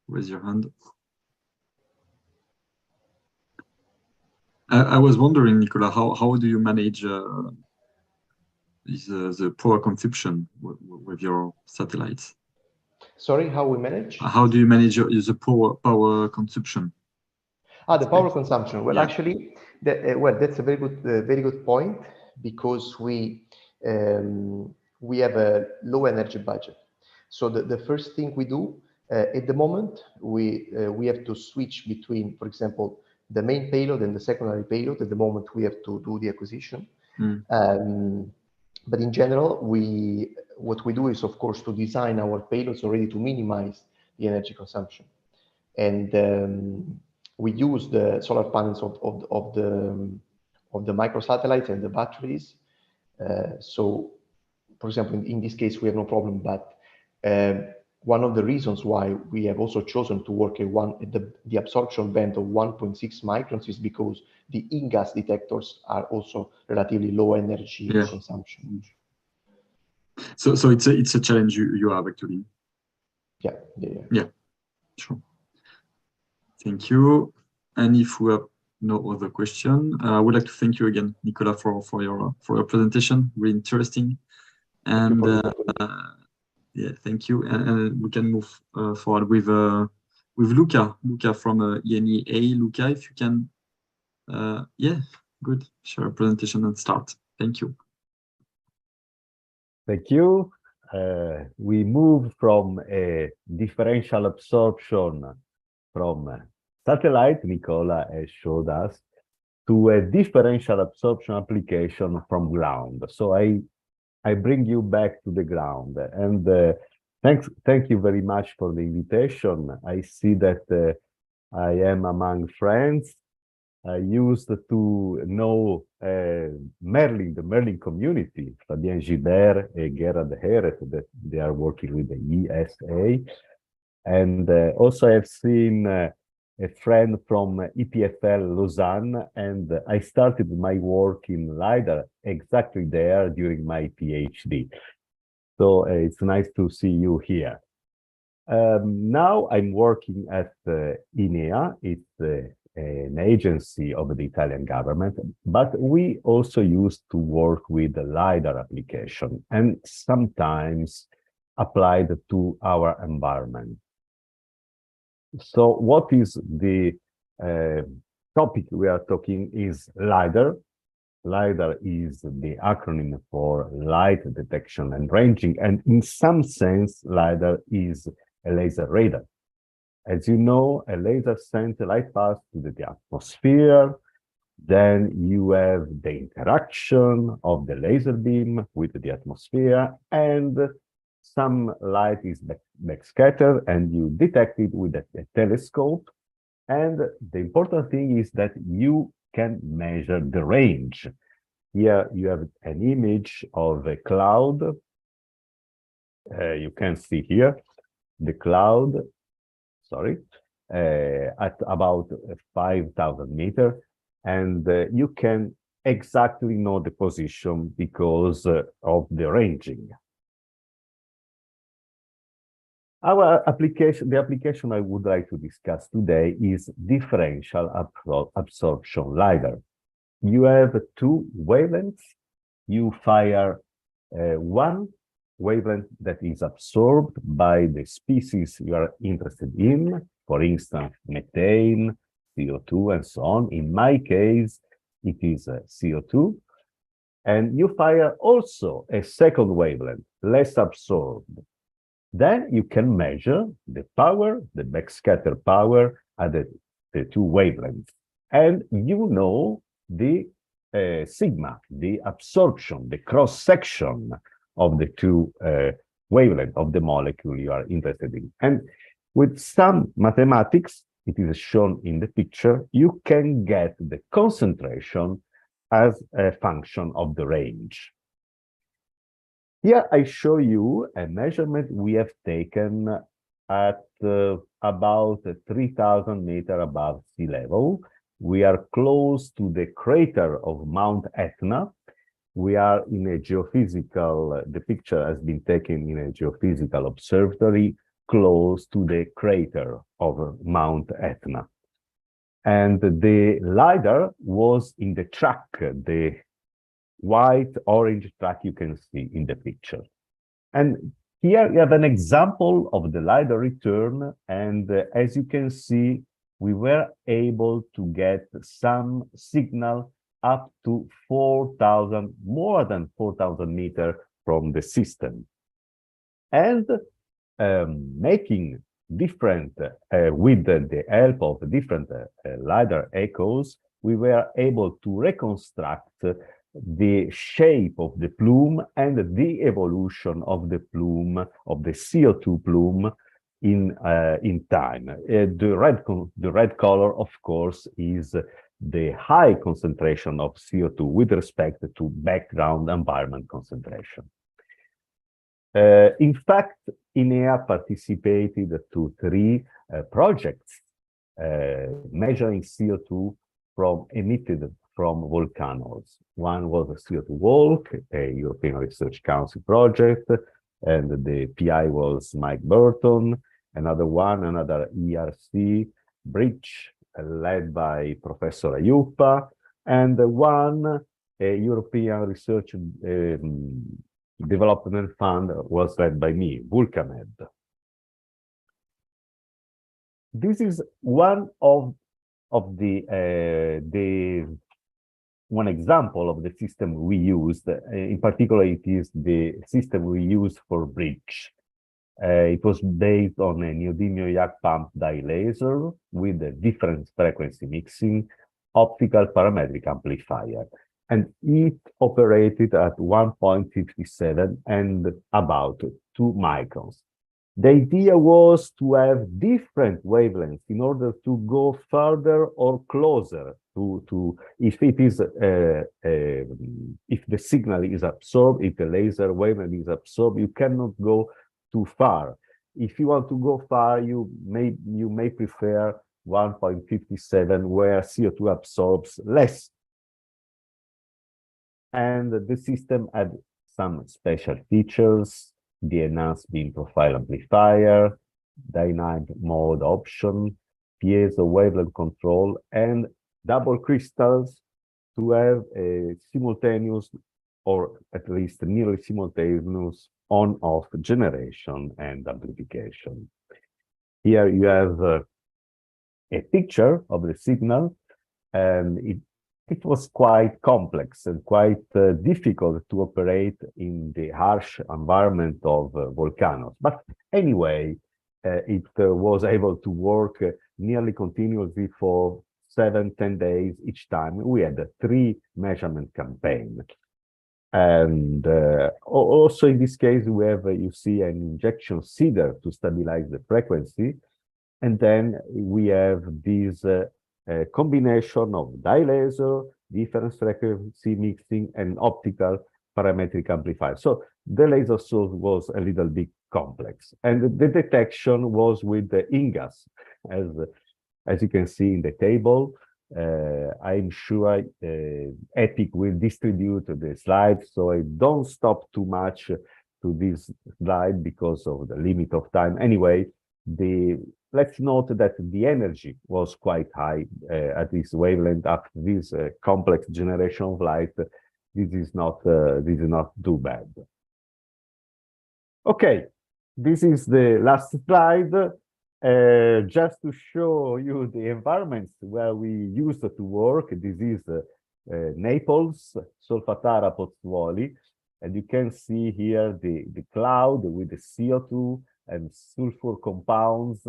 Raise your hand. I was wondering, Nicola, how do you manage the power consumption with your satellites? Sorry, how we manage? How do you manage the power consumption? The power consumption. Well, yeah. Actually, that's a very good point, because we have a low energy budget. So the first thing we do at the moment, we have to switch between, for example, the main payload and the secondary payload. At the moment, we have to do the acquisition. But in general, what we do is, of course, to design our payloads already to minimize the energy consumption. And we use the solar panels of the microsatellites and the batteries. So, for example, in this case, we have no problem. But one of the reasons why we have also chosen to work at the absorption band of 1.6 microns is because the in-gas detectors are also relatively low energy consumption. So it's a challenge you have actually. Yeah. Sure. Thank you. And if we have no other question, I would like to thank you again, Nicola, for your presentation. Really interesting. And yeah, thank you. And we can move forward with Luca from ENEA. Luca, if you can, good. Share a presentation and start. Thank you. Thank you. We move from a differential absorption from satellite, Nicola has showed us, to a differential absorption application from ground. So I bring you back to the ground, and thank you very much for the invitation. I see that I am among friends. I used to know Merlin, the Merlin community, Fabien Gilbert and Gerard Heret, that they are working with the ESA. And also I've seen a friend from EPFL Lausanne, and I started my work in LIDAR exactly there during my PhD. So it's nice to see you here. Now I'm working at ENEA. It's an agency of the Italian government, but we also used to work with the LIDAR application and sometimes applied to our environment. So what is the topic we are talking is LIDAR. LIDAR is the acronym for light detection and ranging, and in some sense, LIDAR is a laser radar. As you know, a laser sends a light pulse to the atmosphere. Then you have the interaction of the laser beam with the atmosphere, and some light is backscattered, and you detect it with a telescope. And the important thing is that you can measure the range. Here you have an image of a cloud. You can see here the cloud, at about 5,000 meters. And you can exactly know the position because of the ranging. Our application, the application I would like to discuss today is differential absorption LIDAR. You have two wavelengths. You fire one wavelength that is absorbed by the species you are interested in, for instance, methane, CO2, and so on. In my case, it is CO2. And you fire also a second wavelength, less absorbed. Then you can measure the power, the backscatter power at the two wavelengths. And you know the sigma, the absorption, the cross-section of the two wavelengths of the molecule you are interested in. And with some mathematics, it is shown in the picture, you can get the concentration as a function of the range. Here I show you a measurement we have taken at about 3,000 meters above sea level. We are close to the crater of Mount Etna. We are in a geophysical, the picture has been taken in a geophysical observatory close to the crater of Mount Etna. And the LIDAR was in the track, the white-orange track you can see in the picture. And here you have an example of the LIDAR return. And as you can see, we were able to get some signal up to 4,000, more than 4,000 meters from the system. And making different, with the help of different LIDAR echoes, we were able to reconstruct the shape of the plume and the evolution of the plume, of the CO2 plume in time. The red color, of course, is the high concentration of CO2 with respect to background environment concentration. In fact, ENEA participated to 3 projects measuring CO2 emitted from volcanoes. One was a CO2 Walk, a European Research Council project, and the PI was Mike Burton. Another ERC bridge led by Professor Ayuppa, and one European Research Development Fund was led by me, Vulcamed. This is one of one example of the system we used. In particular, it is the system we used for bridge. It was based on a neodymium yak pump dye laser with a different frequency mixing, optical parametric amplifier. And it operated at 1.57 and about 2 microns. The idea was to have different wavelengths in order to go further or closer to if it is if the signal is absorbed, if the laser wavelength is absorbed, you cannot go too far. If you want to go far, you may prefer 1.57 where CO2 absorbs less. And the system had some special features: the enhanced beam profile amplifier, dynamic mode option, piezo wavelength control, and double crystals to have a simultaneous, or at least nearly simultaneous, on-off generation and amplification. Here you have a picture of the signal, and it was quite complex and quite difficult to operate in the harsh environment of volcanoes. But anyway, it was able to work nearly continuously for 7-10 days each time. We had a 3 measurement campaign. And also in this case, we have, you see, an injection seeder to stabilize the frequency. And then we have this combination of dye laser, difference frequency mixing, and optical parametric amplifier. So the laser source was a little bit complex. And the detection was with the INGAS, as you can see in the table. I'm sure EPIC will distribute the slides, so I don't stop too much to this slide because of the limit of time. Anyway, let's note that the energy was quite high at this wavelength after this complex generation of light. This is not too bad. Okay, this is the last slide. Just to show you the environments where we used to work. This is Naples, Solfatara, Pozzuoli, and you can see here the cloud with the CO2 and sulfur compounds.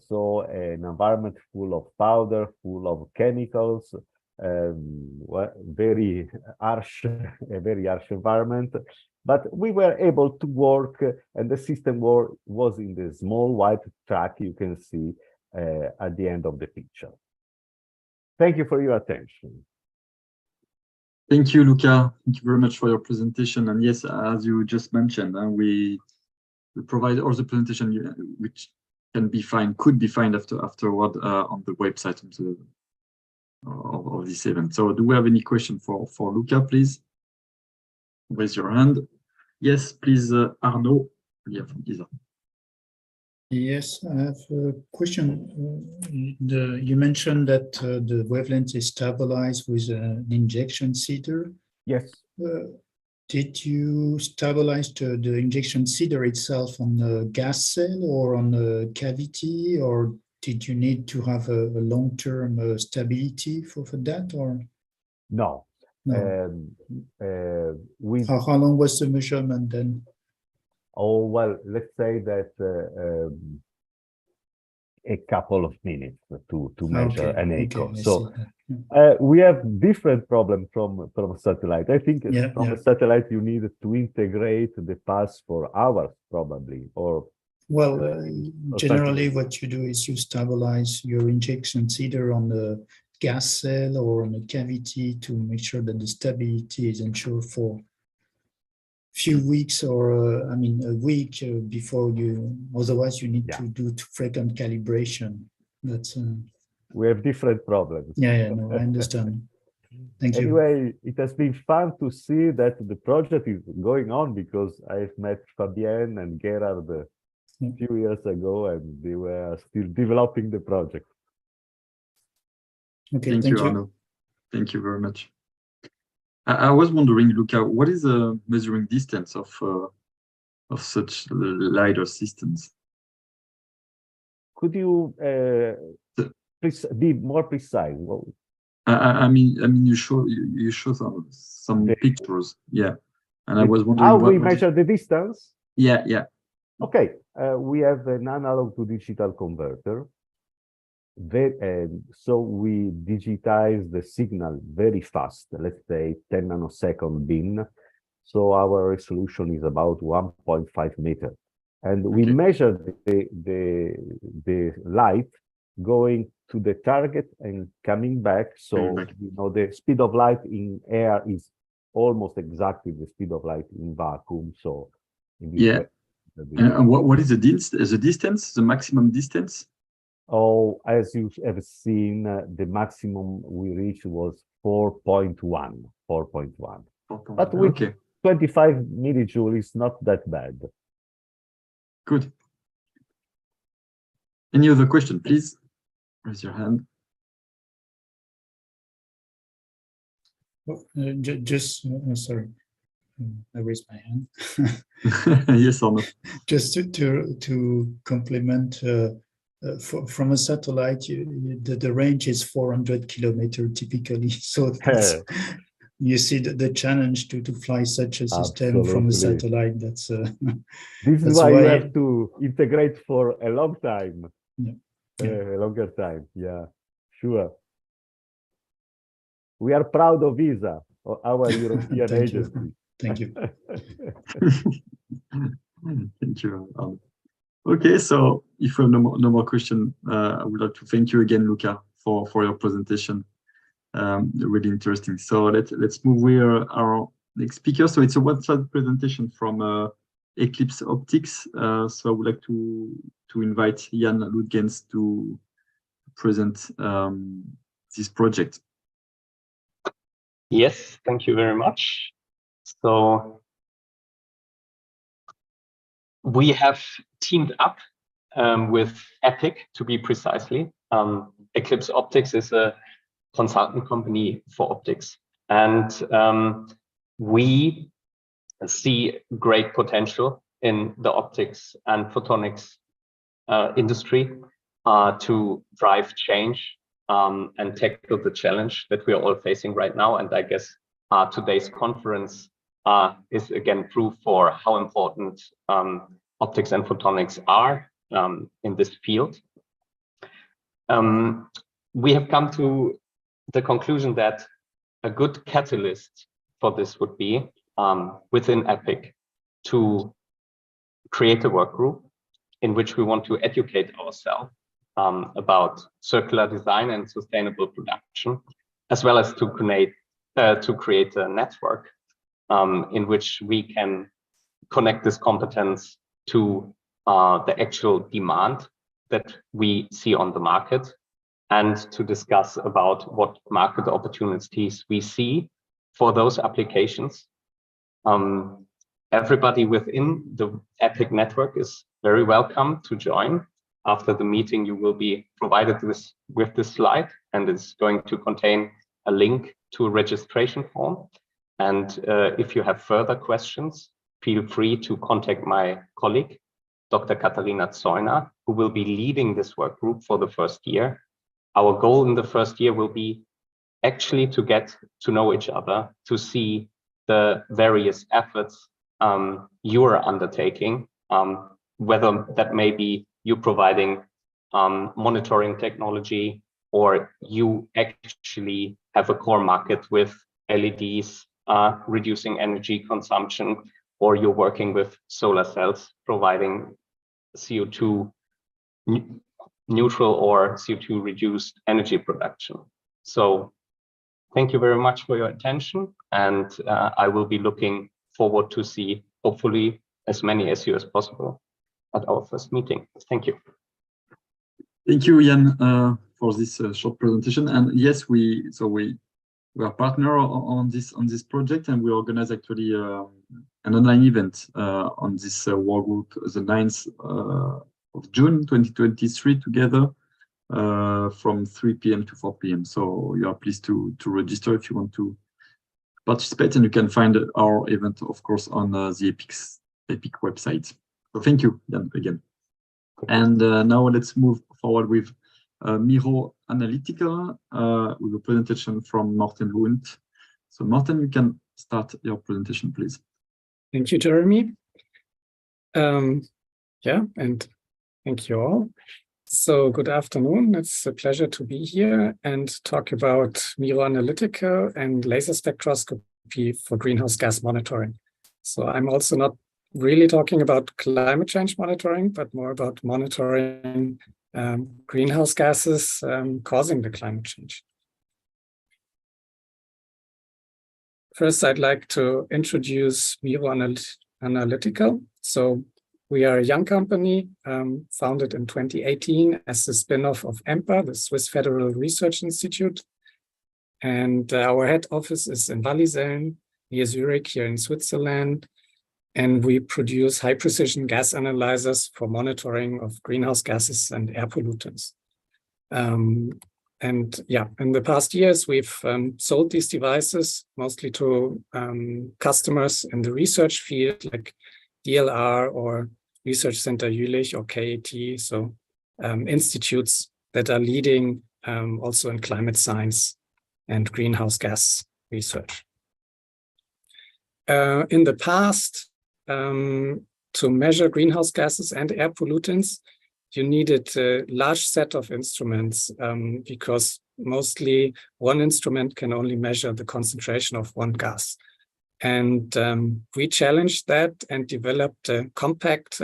So an environment full of powder, full of chemicals, very harsh, a very harsh environment. But we were able to work, and the system was in the small white track you can see at the end of the picture. Thank you for your attention. Thank you, Luca. Thank you very much for your presentation. And yes, as you just mentioned, we provide all the presentation which can be found, could be found afterward on the website of this event. So do we have any question for Luca, please? Raise your hand. Yes, please, Arnaud. Yes, I have a question. You mentioned that the wavelength is stabilized with an injection seeder. Yes. Did you stabilize the injection seeder itself on the gas cell or on the cavity, or did you need to have a long-term stability for that, or? No. No. How long was the measurement then? Oh, well, let's say that a couple of minutes to measure an echo. Okay, so we have different problems from satellite. I think from a satellite you need to integrate the pulse for hours probably, or well, generally what you do is you stabilize your injection seeder on the gas cell or on the cavity to make sure that the stability is ensured for a few weeks, or I mean a week before you, otherwise you need to do frequent calibration. That's we have different problems. No, I understand. Thank you. Anyway, it has been fun to see that the project is going on, because I've met Fabienne and Gerard a few years ago, and they were still developing the project. Okay, thank you, Arnaud. Thank you very much. I was wondering, Luca, what is the measuring distance of such LIDAR systems? Could you be more precise? Well, I mean, you show some pictures, and I was wondering how we measure the distance. Yeah. Okay, we have an analog to digital converter. So we digitize the signal very fast, let's say 10 nanosecond bin. So our resolution is about 1.5 meters. And we measure the light going to the target and coming back. So, you know, the speed of light in air is almost exactly the speed of light in vacuum. So, and what is the distance, the maximum distance? Oh, as you have seen, the maximum we reached was 4.1. But with 25 millijoules, it's not that bad. Good. Any other question, please? Raise your hand. Sorry, I raised my hand. Yes or no? Just to complement. From a satellite, the range is 400 kilometers typically. So you see the challenge to fly such a system from a satellite. That's this is why you have to integrate for a long time, a longer time. Yeah, sure. We are proud of ESA, our European agency. Thank you. Thank you. Okay, so if we have no more question, I would like to thank you again, Luca, for your presentation. Really interesting. So let's move with our next speaker. So it's a one-slide presentation from Eclipse Optics. So I would like to invite Jan Lutgens to present this project. Yes, thank you very much. So we have teamed up with EPIC, to be precisely. Eclipse Optics is a consultant company for optics, and we see great potential in the optics and photonics industry to drive change and tackle the challenge that we are all facing right now. And I guess today's conference is again proof for how important optics and photonics are in this field. We have come to the conclusion that a good catalyst for this would be within EPIC to create a work group in which we want to educate ourselves about circular design and sustainable production, as well as to create a network in which we can connect this competence to the actual demand that we see on the market, and to discuss about what market opportunities we see for those applications. Everybody within the EPIC network is very welcome to join. After the meeting, you will be provided with this slide, and it's going to contain a link to a registration form. And if you have further questions, feel free to contact my colleague, Dr. Katharina Zeuner, who will be leading this work group for the first year. Our goal in the first year will be actually to get to know each other, to see the various efforts you are undertaking, whether that may be you providing monitoring technology, or you actually have a core market with LEDs reducing energy consumption, or you're working with solar cells providing CO2 neutral or CO2 reduced energy production. So thank you very much for your attention, and I will be looking forward to see hopefully as many as you as possible at our first meeting. Thank you. Thank you, Jan, for this short presentation. And yes, we are partner on this project, and we organize actually an online event on this work group the 9th of June 2023 together from 3 p.m. to 4 p.m. So you are pleased to register if you want to participate, and you can find our event, of course, on the EPIC website. So thank you, Jan, again. And now let's move forward with Miro Analytical with a presentation from Morten Hundt. So Morten, you can start your presentation, please. Thank you, Jeremy. Yeah, and thank you all. So good afternoon. It's a pleasure to be here and talk about Miro Analytical and laser spectroscopy for greenhouse gas monitoring. So I'm also not really talking about climate change monitoring, but more about monitoring greenhouse gases causing the climate change. First, I'd like to introduce Miro Analytical. So we are a young company founded in 2018 as a spin-off of EMPA, the Swiss Federal Research Institute. And our head office is in Wallisellen, near Zurich, here in Switzerland. And we produce high-precision gas analyzers for monitoring of greenhouse gases and air pollutants. And yeah, in the past years, we've sold these devices mostly to customers in the research field, like DLR or Research Center Jülich or KAT, so institutes that are leading also in climate science and greenhouse gas research. In the past, to measure greenhouse gases and air pollutants, you needed a large set of instruments because mostly one instrument can only measure the concentration of one gas. And we challenged that and developed a compact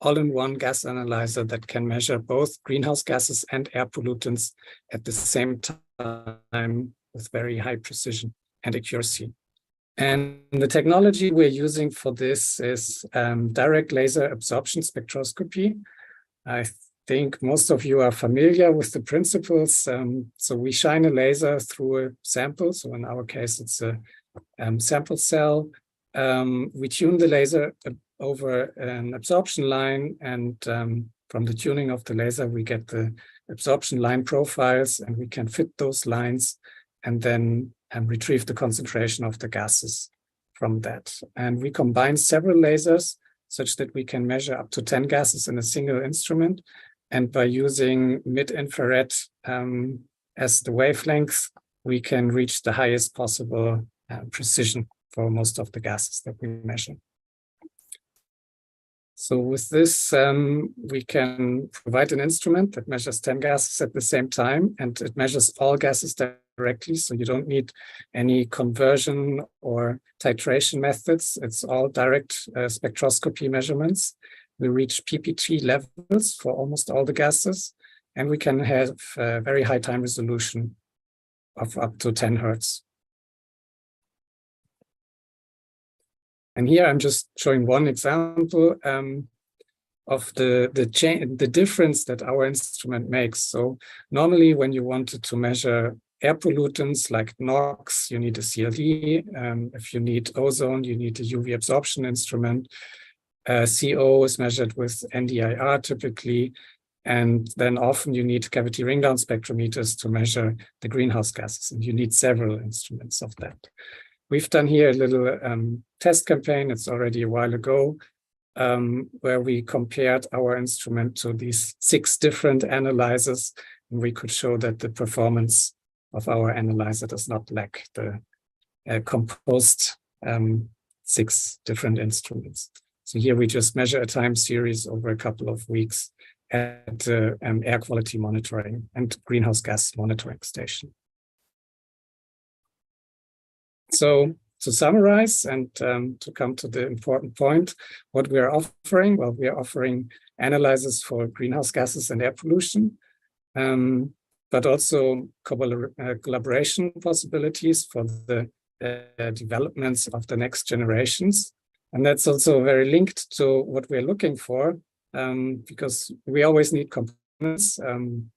all-in-one gas analyzer that can measure both greenhouse gases and air pollutants at the same time with very high precision and accuracy. And the technology we're using for this is direct laser absorption spectroscopy. I think most of you are familiar with the principles. So we shine a laser through a sample. So in our case, it's a sample cell. We tune the laser over an absorption line, and from the tuning of the laser, we get the absorption line profiles, and we can fit those lines and then retrieve the concentration of the gases from that. And we combine several lasers such that we can measure up to 10 gases in a single instrument. And by using mid-infrared as the wavelength, we can reach the highest possible precision for most of the gases that we measure. So with this, we can provide an instrument that measures 10 gases at the same time, and it measures all gases directly. So you don't need any conversion or titration methods. It's all direct spectroscopy measurements. We reach PPT levels for almost all the gases, and we can have very high time resolution of up to 10 Hertz. And here I'm just showing one example of the difference that our instrument makes. So normally when you wanted to measure air pollutants like NOx, you need a CLD. If you need ozone, you need a UV absorption instrument. CO is measured with NDIR typically. And then often you need cavity ring down spectrometers to measure the greenhouse gases. And you need several instruments of that. We've done here a little test campaign, it's already a while ago, where we compared our instrument to these 6 different analyzers, and we could show that the performance of our analyzer does not lack the composed 6 different instruments. So here we just measure a time series over a couple of weeks at air quality monitoring and greenhouse gas monitoring station. So to summarize and to come to the important point, what we are offering, well, we are offering analyzers for greenhouse gases and air pollution, but also collaboration possibilities for the developments of the next generations. And that's also very linked to what we're looking for, because we always need components,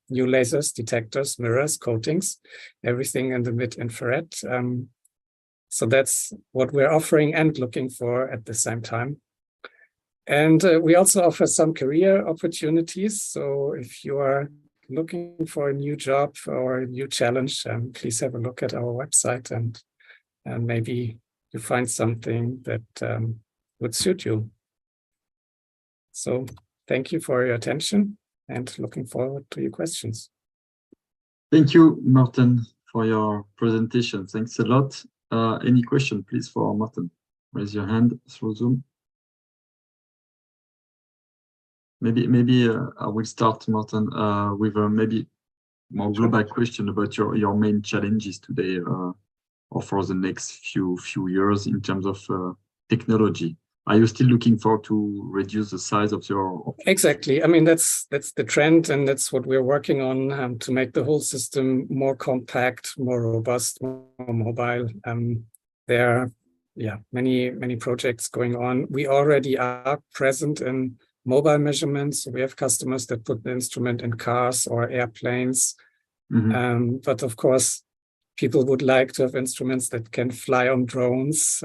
new lasers, detectors, mirrors, coatings, everything in the mid-infrared. So that's what we're offering and looking for at the same time. And we also offer some career opportunities. So if you are looking for a new job or a new challenge, please have a look at our website and maybe you find something that would suit you. So thank you for your attention and looking forward to your questions. Thank you, Morten, for your presentation. Thanks a lot. Any question, please, for Morten? Raise your hand through Zoom. Maybe I will start, Morten, with a maybe more global question about your main challenges today or for the next few years in terms of technology. Are you still looking forward to reduce the size of your? Exactly. I mean, that's the trend, and that's what we're working on to make the whole system more compact, more robust, more mobile. There are many projects going on. We already are present in mobile measurements. We have customers that put the instrument in cars or airplanes. Mm-hmm. But of course, people would like to have instruments that can fly on drones.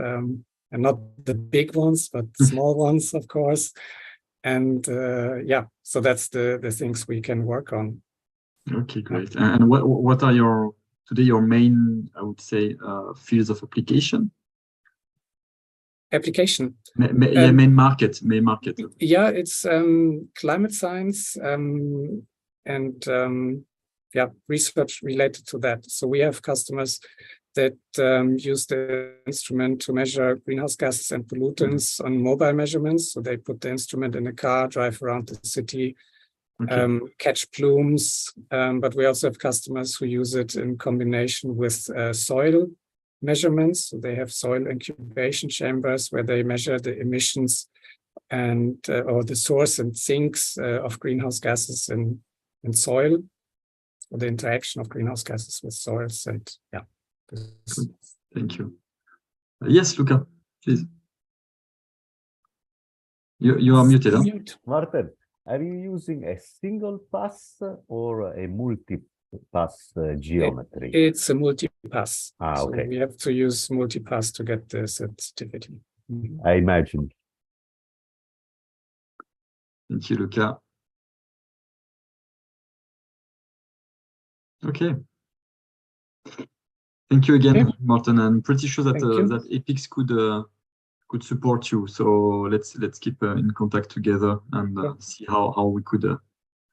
And not the big ones, but small ones, of course. And so that's the things we can work on. Okay, great. And what are your main, I would say, fields of application? Application? Main market. Yeah, it's climate science and research related to that. So we have customers that use the instrument to measure greenhouse gases and pollutants on mobile measurements. So they put the instrument in a car, drive around the city, catch plumes. But we also have customers who use it in combination with soil measurements. So they have soil incubation chambers where they measure the emissions and or the source and sinks of greenhouse gases in soil, or the interaction of greenhouse gases with soils. And yeah. Good. Thank you. Yes, Luca, please. You are muted. Huh? Morten, are you using a single pass or a multi-pass geometry? It's a multi-pass. Ah, okay. So we have to use multi-pass to get the sensitivity. I imagine. Thank you, Luca. Okay. Thank you again, Morten. I'm pretty sure that that EPIX could support you. So let's keep in contact together and see how we could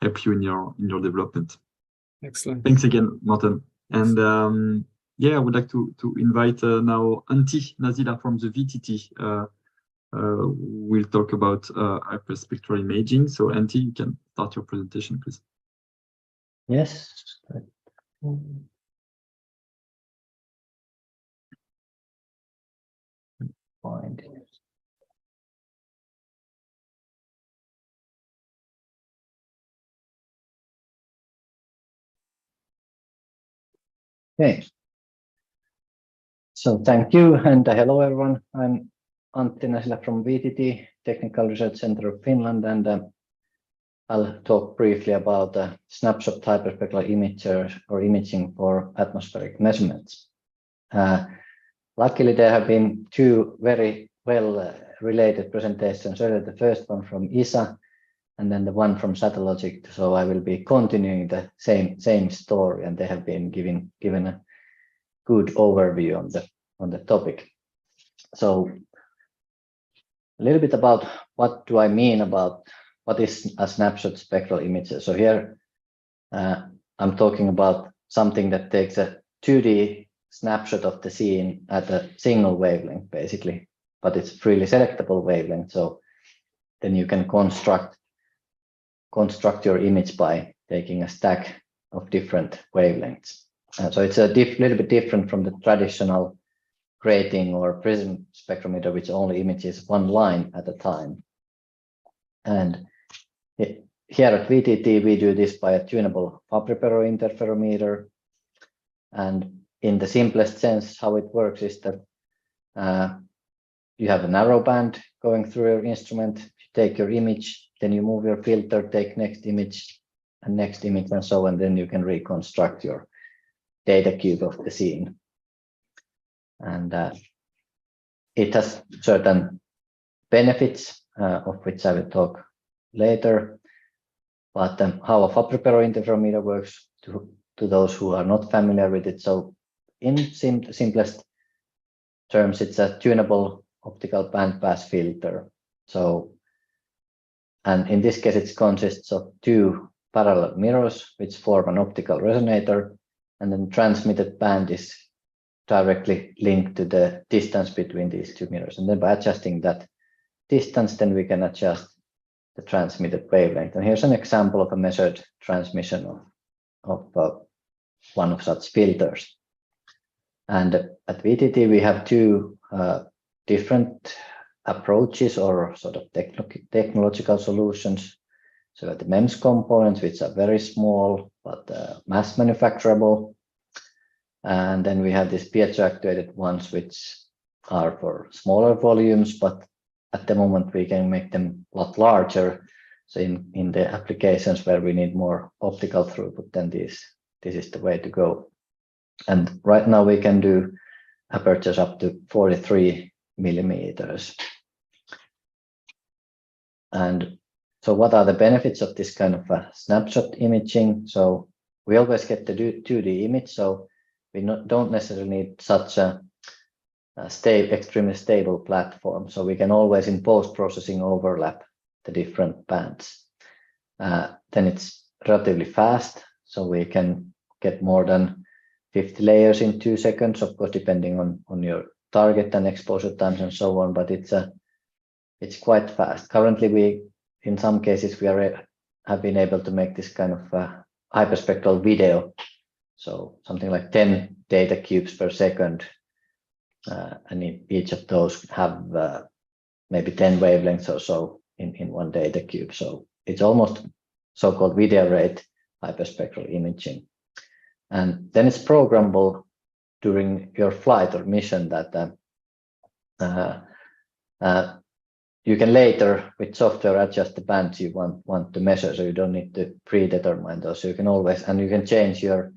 help you in your development. Excellent. Thanks again, Morten. And yeah, I would like to invite now Antti Näsilä from the VTT. We'll talk about hyperspectral imaging. So Antti, you can start your presentation, please. Yes. Find it. Okay. So thank you and hello everyone. I'm Antti Näsilä from VTT, Technical Research Center of Finland, and I'll talk briefly about the snapshot hyperspectral imager or imaging for atmospheric measurements. Luckily, there have been two very well related presentations earlier, the first one from ISA and then the one from Satellogic. So I will be continuing the same story, and they have been given a good overview on the topic. So a little bit about what do I mean about what is a snapshot spectral imager. So here I'm talking about something that takes a 2D snapshot of the scene at a single wavelength, basically, but it's freely selectable wavelength. So then you can construct your image by taking a stack of different wavelengths. So it's a little bit different from the traditional grating or prism spectrometer, which only images one line at a time. And here at VTT, we do this by a tunable Fabry-Perot interferometer. And in the simplest sense, how it works is that you have a narrow band going through your instrument. You take your image, then you move your filter, take next image, and so on. Then you can reconstruct your data cube of the scene. And it has certain benefits, of which I will talk later. But how a Fabry-Perot interferometer works, to those who are not familiar with it. So in simplest terms, it's a tunable optical bandpass filter. So, and in this case, it consists of two parallel mirrors which form an optical resonator, and then transmitted band is directly linked to the distance between these two mirrors. And then by adjusting that distance, then we can adjust the transmitted wavelength. And here's an example of a measured transmission of one of such filters. And at VTT, we have two different approaches or sort of technological solutions. So at the MEMS components, which are very small, but mass manufacturable. And then we have these piezo-actuated ones, which are for smaller volumes, but at the moment we can make them a lot larger. So in the applications where we need more optical throughput, then this is the way to go. And right now we can do apertures up to 43 millimeters. And so what are the benefits of this kind of a snapshot imaging? So we always get the 2D image, so we don't necessarily need such a extremely stable platform. So we can always in post-processing overlap the different bands. Then it's relatively fast, so we can get more than 50 layers in 2 seconds, of course, depending on your target and exposure times and so on, but it's quite fast. Currently, in some cases, we have been able to make this kind of hyperspectral video. So something like 10 data cubes per second, and each of those have maybe 10 wavelengths or so in one data cube. So it's almost so-called video rate hyperspectral imaging. And then it's programmable during your flight or mission that you can later with software adjust the bands you want to measure, so you don't need to predetermine those. So you can always, and you can change your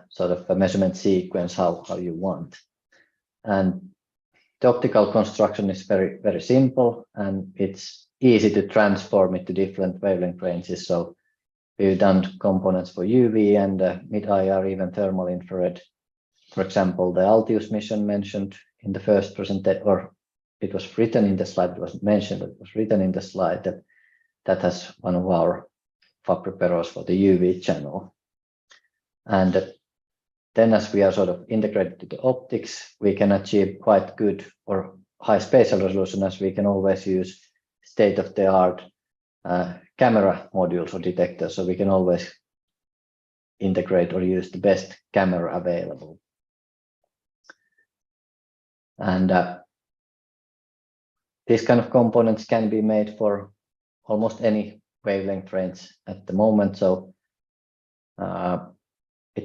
sort of a measurement sequence how you want. And the optical construction is very, very simple, and it's easy to transform it to different wavelength ranges. So we've done components for UV and mid-IR, even thermal infrared. For example, the Altius mission mentioned in the first presentation, or it was written in the slide, it wasn't mentioned, but it was written in the slide that has one of our fabriperos for the UV channel. And then as we are sort of integrated to the optics, we can achieve quite good or high spatial resolution, as we can always use state-of-the-art camera modules or detectors. So we can always integrate or use the best camera available. And these kind of components can be made for almost any wavelength range at the moment. So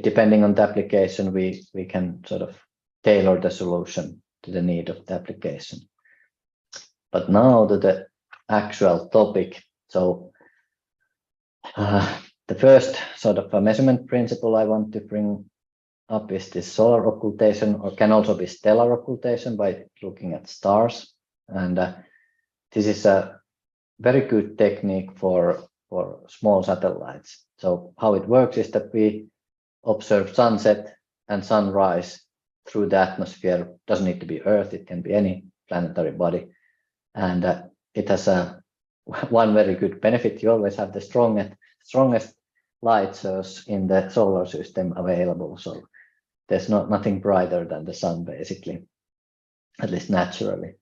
depending on the application, we can sort of tailor the solution to the need of the application. But now to the actual topic. So the first sort of a measurement principle I want to bring up is this solar occultation, or can also be stellar occultation by looking at stars. And this is a very good technique for small satellites. So how it works is that we observe sunset and sunrise through the atmosphere. It doesn't need to be Earth, it can be any planetary body. And it has one very good benefit. You always have the strongest light source in the solar system available. So there's nothing brighter than the sun, basically, at least naturally.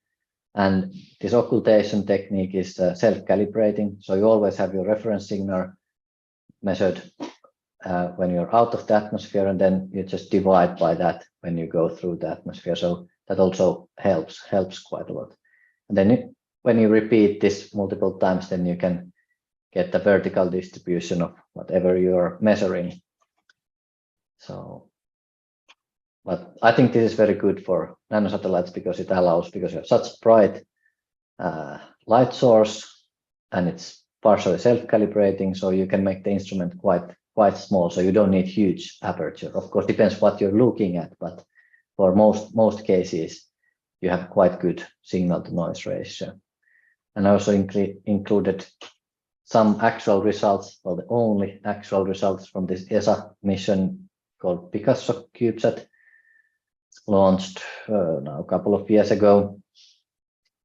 And this occultation technique is self-calibrating. So you always have your reference signal measured when you're out of the atmosphere, and then you just divide by that when you go through the atmosphere. So that also helps quite a lot. And then when you repeat this multiple times, then you can get the vertical distribution of whatever you're measuring. So, but I think this is very good for nanosatellites because it allows, because you have such bright light source and it's partially self-calibrating, so you can make the instrument quite small, so you don't need huge aperture. Of course, depends what you're looking at, but for most cases, you have quite good signal to noise ratio. And I also included some actual results, well, the only actual results from this ESA mission called Picot CubeSat, launched now a couple of years ago,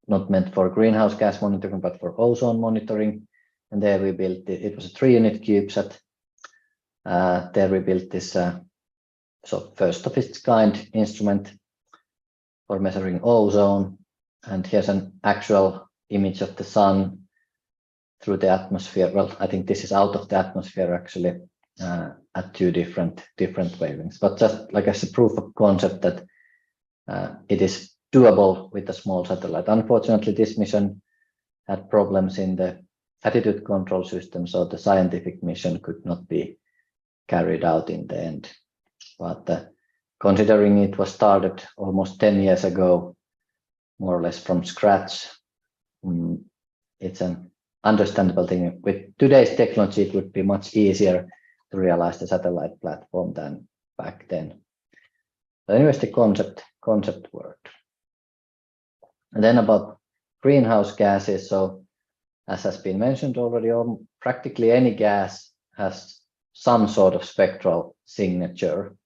not meant for greenhouse gas monitoring, but for ozone monitoring. And there we built it was a 3-unit CubeSat. There we built this so first of its kind instrument for measuring ozone. And here's an actual image of the sun through the atmosphere. Well, I think this is out of the atmosphere actually at 2 different wavelengths, but just like as a proof of concept that it is doable with a small satellite. Unfortunately, this mission had problems in the attitude control system, so the scientific mission could not be carried out in the end. But considering it was started almost 10 years ago, more or less from scratch, it's an understandable thing. With today's technology, it would be much easier to realize the satellite platform than back then. But anyways, the concept worked. And then about greenhouse gases. So as has been mentioned already, practically any gas has some sort of spectral signature.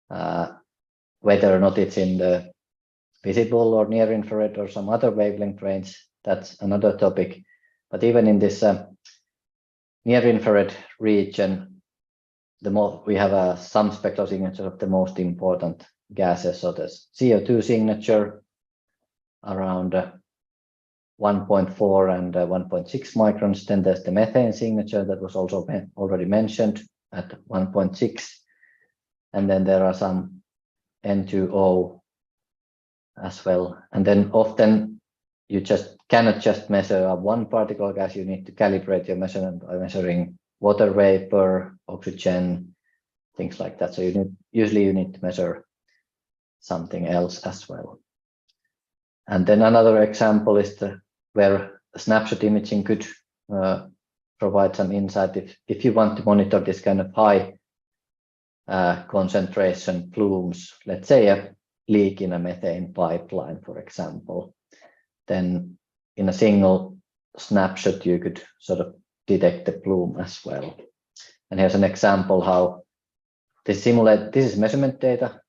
Whether or not it's in the visible or near infrared or some other wavelength range, that's another topic. But even in this near infrared region, we have some spectral signatures of the most important gases. So there's CO2 signature around 1.4 and 1.6 microns. Then there's the methane signature that was also already mentioned at 1.6. And then there are some N2O as well. And then often you just cannot just measure one particle gas. You need to calibrate your measurement by measuring water vapor, oxygen, things like that. So usually you need to measure something else as well. And then another example is where snapshot imaging could provide some insight if you want to monitor this kind of high concentration plumes, let's say a leak in a methane pipeline, for example, then in a single snapshot you could sort of detect the plume as well. And here's an example how this is measurement data.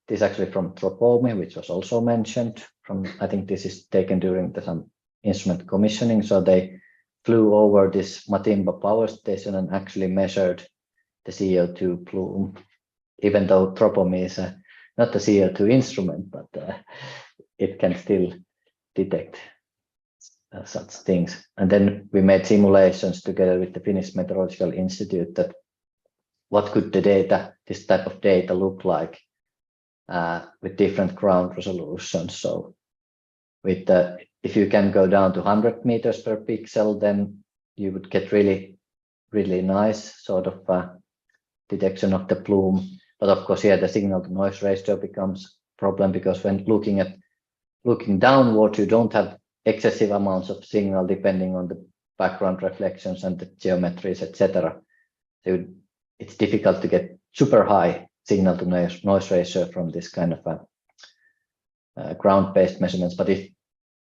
This is actually from Tropomi, which was also mentioned. I think this is taken during some instrument commissioning. So they flew over this Matimba power station and actually measured the CO2 plume, even though Tropomi is not a CO2 instrument, but it can still detect such things. And then we made simulations together with the Finnish Meteorological Institute that what could this type of data look like with different ground resolutions. So if you can go down to 100 meters per pixel, then you would get really, really nice sort of detection of the plume. But of course, here the signal to noise ratio becomes a problem, because when looking downward, you don't have excessive amounts of signal depending on the background reflections and the geometries, etc. So it's difficult to get super high signal to noise ratio from this kind of ground-based measurements. But if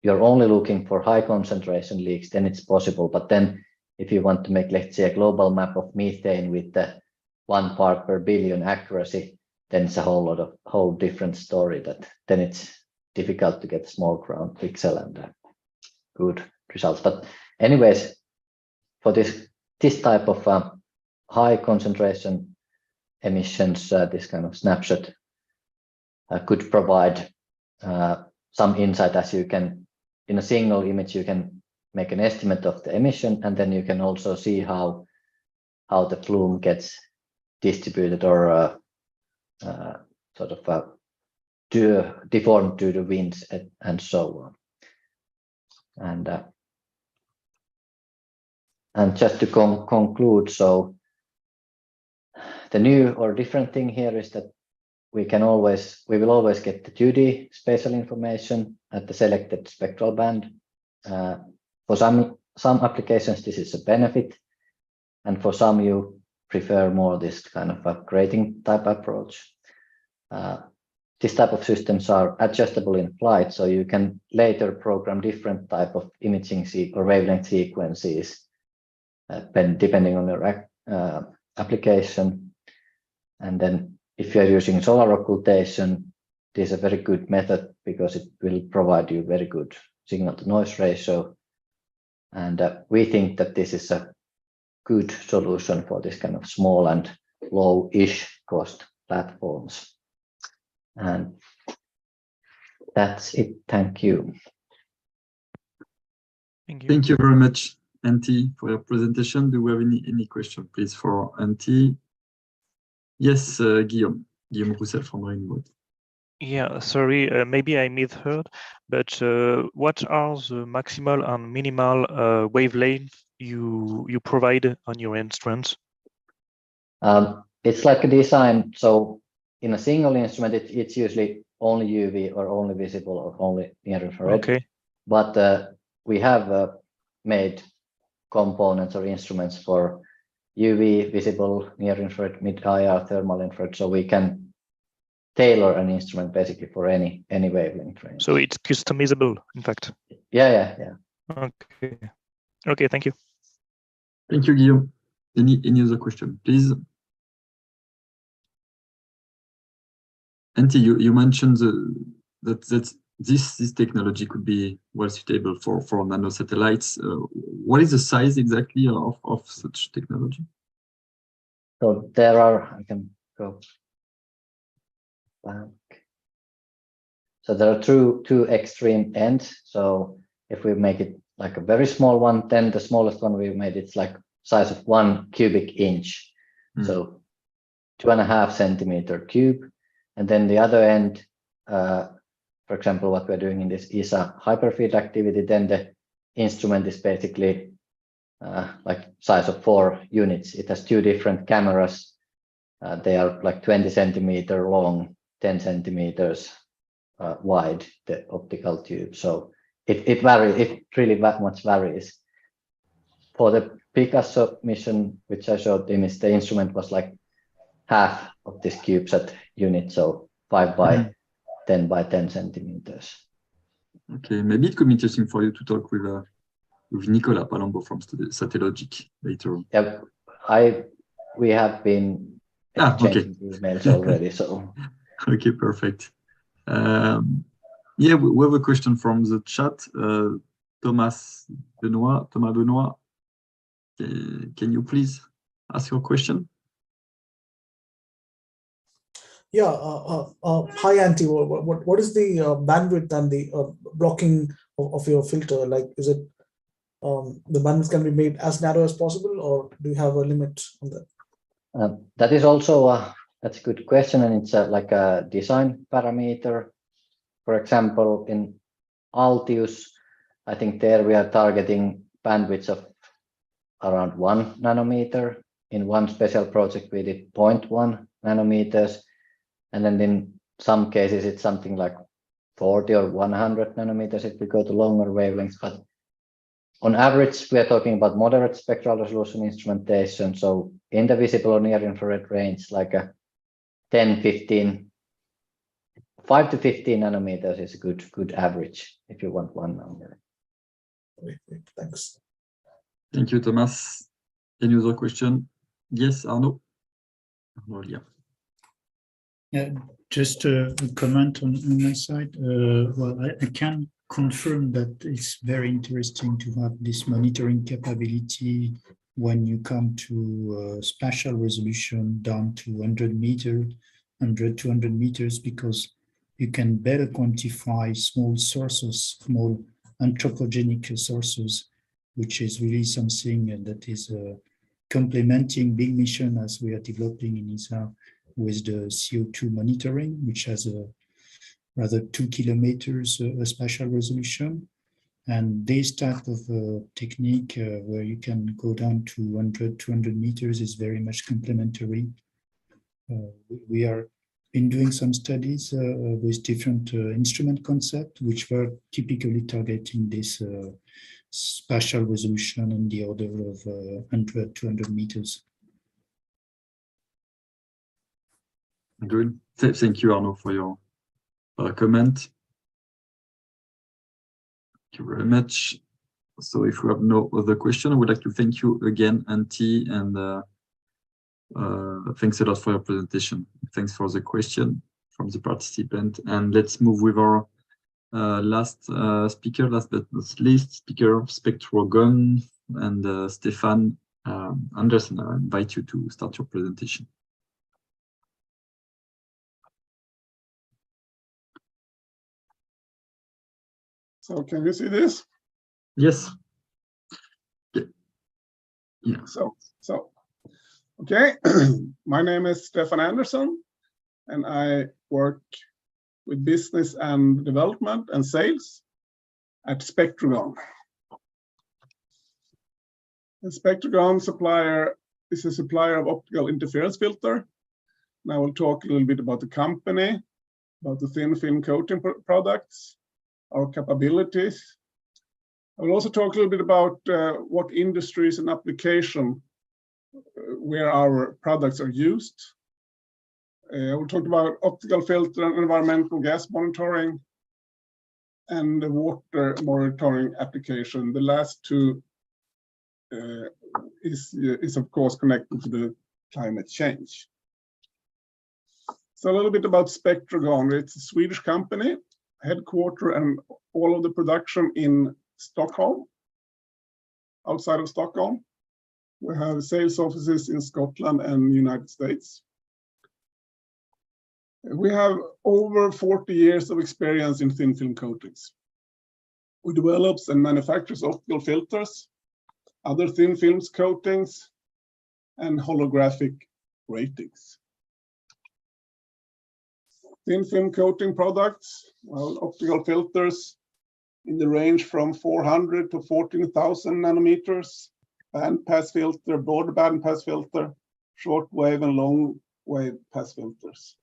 you're only looking for high concentration leaks, then it's possible. But then if you want to make, let's say, a global map of methane with the 1 part per billion accuracy, then it's a whole different story. That then it's difficult to get small ground pixel and good results. But anyways, for this type of high concentration emissions, this kind of snapshot could provide some insight, as you can, in a single image, you can make an estimate of the emission, and then you can also see how the plume gets distributed or sort of deformed due to winds and so on. And just to conclude, so the new or different thing here is that we will always get the 2D spatial information at the selected spectral band. For some applications, this is a benefit, and for some you prefer more this kind of a grading type approach. This type of systems are adjustable in flight, so you can later program different type of imaging or wavelength sequences depending on your application. And then if you're using solar occultation, this is a very good method because it will provide you very good signal to noise ratio. And we think that this is a good solution for this kind of small and low-ish cost platforms. And that's it. Thank you. Thank you very much, Antti, for your presentation. Do we have any question, please, for Antti? Yes, Guillaume Roussel from Reuniwatt. Yeah, sorry, maybe I misheard, but what are the maximal and minimal wavelength you provide on your instruments? It's like a design. So in a single instrument, it's usually only UV or only visible or only near infrared. Okay. But we have made components or instruments for UV, visible, near infrared, mid IR, thermal infrared, so we can tailor an instrument basically for any wavelength range. So it's customizable, in fact. Yeah. Okay. Okay, thank you. Thank you, Guillaume. Any other question, please? Antti, you mentioned that this technology could be well suitable for nanosatellites. What is the size exactly of such technology? So there are, I can go back. So there are two extreme ends. So if we make it like a very small one, then the smallest one we made, it's like size of 1 cubic inch. So 2.5 centimeter cube. And then the other end, for example, what we're doing in this is a hyperfield activity. Then the instrument is basically like size of 4 units. It has 2 different cameras. They are like 20 centimeter long, 10 centimeters wide, the optical tube. So it varies, it really much varies. For the Picasso mission, which I showed them, is the instrument was like half of this CubeSat unit, so 5 by 10 by 10 centimeters. Okay, maybe it could be interesting for you to talk with Nicola Palombo from Satellogic later. Yeah, we have been exchanging emails already, so. Okay, perfect. Yeah, we have a question from the chat. Thomas Benoit. Can you please ask your question? Yeah. Hi, Antti. What is the bandwidth and the blocking of your filter? Like, is it the bandwidth can be made as narrow as possible, or do you have a limit on that? That is also that's a good question, and it's like a design parameter. For example, in Altius, I think there we are targeting bandwidths of around 1 nanometer. In one special project, we did 0.1 nanometers. And then in some cases, it's something like 40 or 100 nanometers if we go to longer wavelengths. But on average, we are talking about moderate spectral resolution instrumentation. So in the visible or near infrared range, like a 5 to 15 nanometers is a good average if you want 1 nanometer. Great, thanks. Thank you, Thomas. Any other question? Yes, Arnaud. Yeah. Yeah, just a comment on my side. Well, I can confirm that it's very interesting to have this monitoring capability when you come to spatial resolution down to 100 meters, 100 to 200 meters, because you can better quantify small sources, small anthropogenic sources, which is really something that is complementing big mission as we are developing in ESA with the CO2 monitoring, which has a rather 2 kilometers spatial resolution. And this type of technique where you can go down to 100, 200 meters is very much complementary. We are been doing some studies with different instrument concepts, which were typically targeting this spatial resolution in the order of 100, 200 meters. Good. Thank you, Arnaud, for your comment. Thank you very much. So if we have no other question, I would like to thank you again, Antti, and thanks a lot for your presentation. Thanks for the question from the participant. And let's move with our last speaker, last but not least, speaker of Spectrogon, and Stefan Andersson. I invite you to start your presentation. So can you see this? Yes. Yeah. So okay. My name is Stefan Andersson, and I work with business and development and sales at Spectrogon. And Spectrogon supplier is a supplier of optical interference filter. And I will talk a little bit about the company, about the thin film coating products, our capabilities. I will also talk a little bit about what industries and application where our products are used. I will talk about optical filter and environmental gas monitoring and the water monitoring application. The last two is of course connected to the climate change. So a little bit about Spectrogon. It's a Swedish company, headquarter and all of the production in Stockholm, outside of Stockholm. We have sales offices in Scotland and United States. We have over 40 years of experience in thin film coatings. We develop and manufacture optical filters, other thin films coatings, and holographic gratings. Thin film coating products, well, optical filters in the range from 400 to 14,000 nanometers, bandpass filter, broadband pass filter, short wave and long wave pass filters.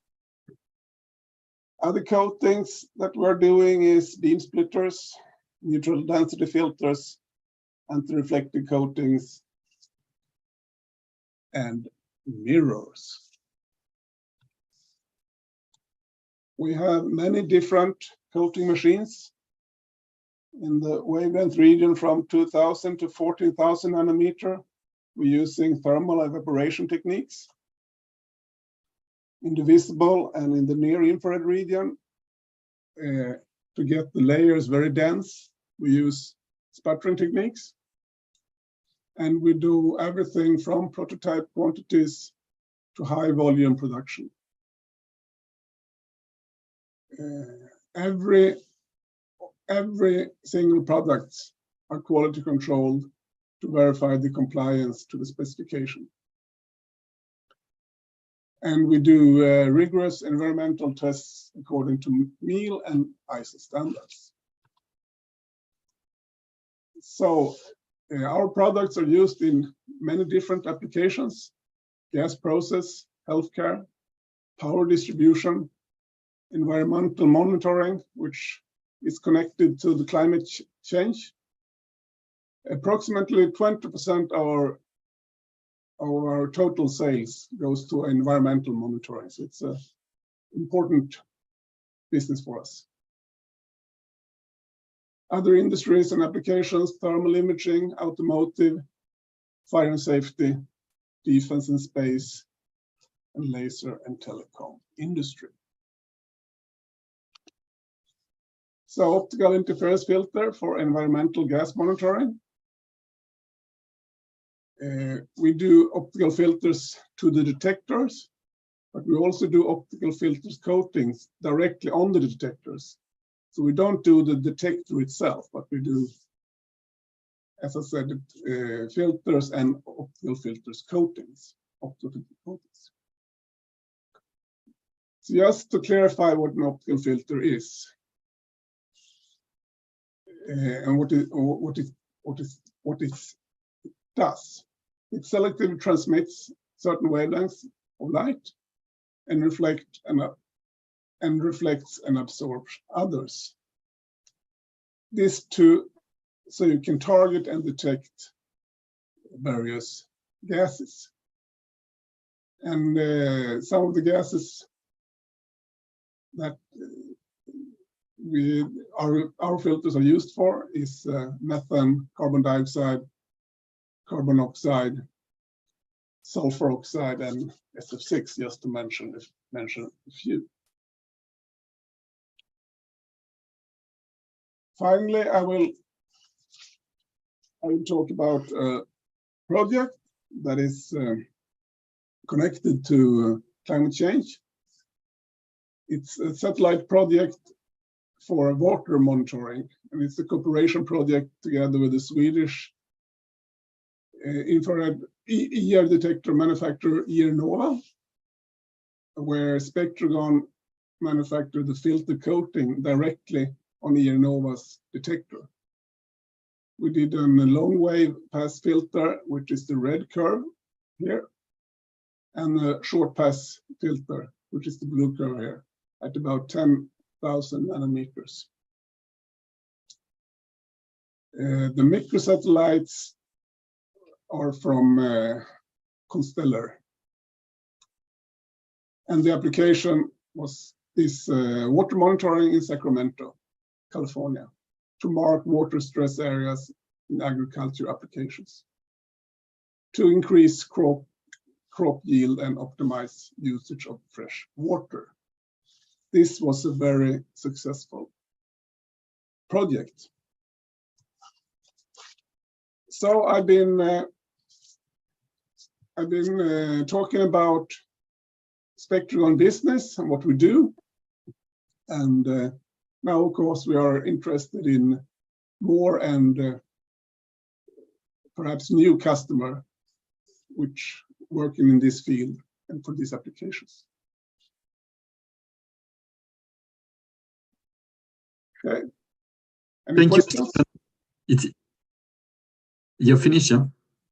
Other coatings that we're doing is beam splitters, neutral density filters, anti-reflective coatings, and mirrors. We have many different coating machines in the wavelength region from 2000 to 14,000 nanometer. We're using thermal evaporation techniques. In the visible and in the near infrared region, to get the layers very dense, we use sputtering techniques. And we do everything from prototype quantities to high volume production. Every single product are quality controlled to verify the compliance to the specification. And we do rigorous environmental tests according to MEAL and ISO standards. So our products are used in many different applications: gas process, healthcare, power distribution, environmental monitoring, which is connected to the climate change. Approximately 20% of our total sales goes to environmental monitoring. So it's an important business for us. Other industries and applications: thermal imaging, automotive, fire and safety, defense and space, and laser and telecom industry. So optical interference filter for environmental gas monitoring. We do optical filters to the detectors, but we also do optical filters coatings directly on the detectors. So we don't do the detector itself, but we do, as I said, filters and optical filters coatings. Optical coatings. So just to clarify what an optical filter is, and what it does. It selectively transmits certain wavelengths of light and reflects and absorbs others. This so you can target and detect various gases. And some of the gases that our filters are used for is methane, carbon dioxide, carbon oxide, sulfur oxide, and SF6, just to mention a few. Finally, I will talk about a project that is connected to climate change. It's a satellite project for water monitoring, and it's a cooperation project together with the Swedish infrared ER detector manufacturer ENEA, where Spectrogon manufactured the filter coating directly on ENEA's detector. We did a long wave pass filter, which is the red curve here, and a short pass filter, which is the blue curve here, at about 10,000 nanometers. The microsatellites are from Constellar. And the application was this water monitoring in Sacramento, California, to mark water stress areas in agriculture applications, to increase crop yield and optimize usage of fresh water. This was a very successful project. So I've been I've been talking about Spectrogon business and what we do. And now, of course, we are interested in more and perhaps new customer which working in this field and for these applications. Okay. Any questions? You're finished, yeah?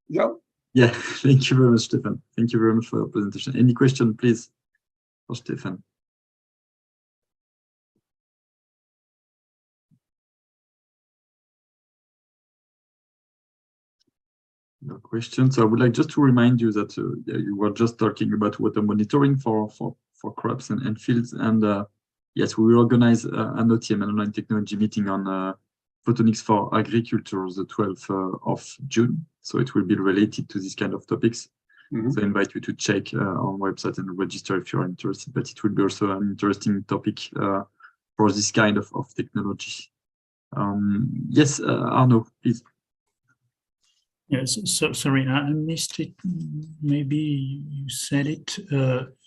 Yeah. Yeah, thank you very much, Stefan. Thank you very much for your presentation. Any question, please, for Stefan? No questions. So I would like just to remind you that you were just talking about water monitoring for crops and fields. And yes, we will organize an OTM, an online technology meeting on Photonics for agriculture, the 12th of June. So it will be related to this kind of topics. So I invite you to check our website and register if you're interested. But it will be also an interesting topic for this kind of technology. Yes, Arnaud, please. Yes, so sorry, I missed it. Maybe you said it.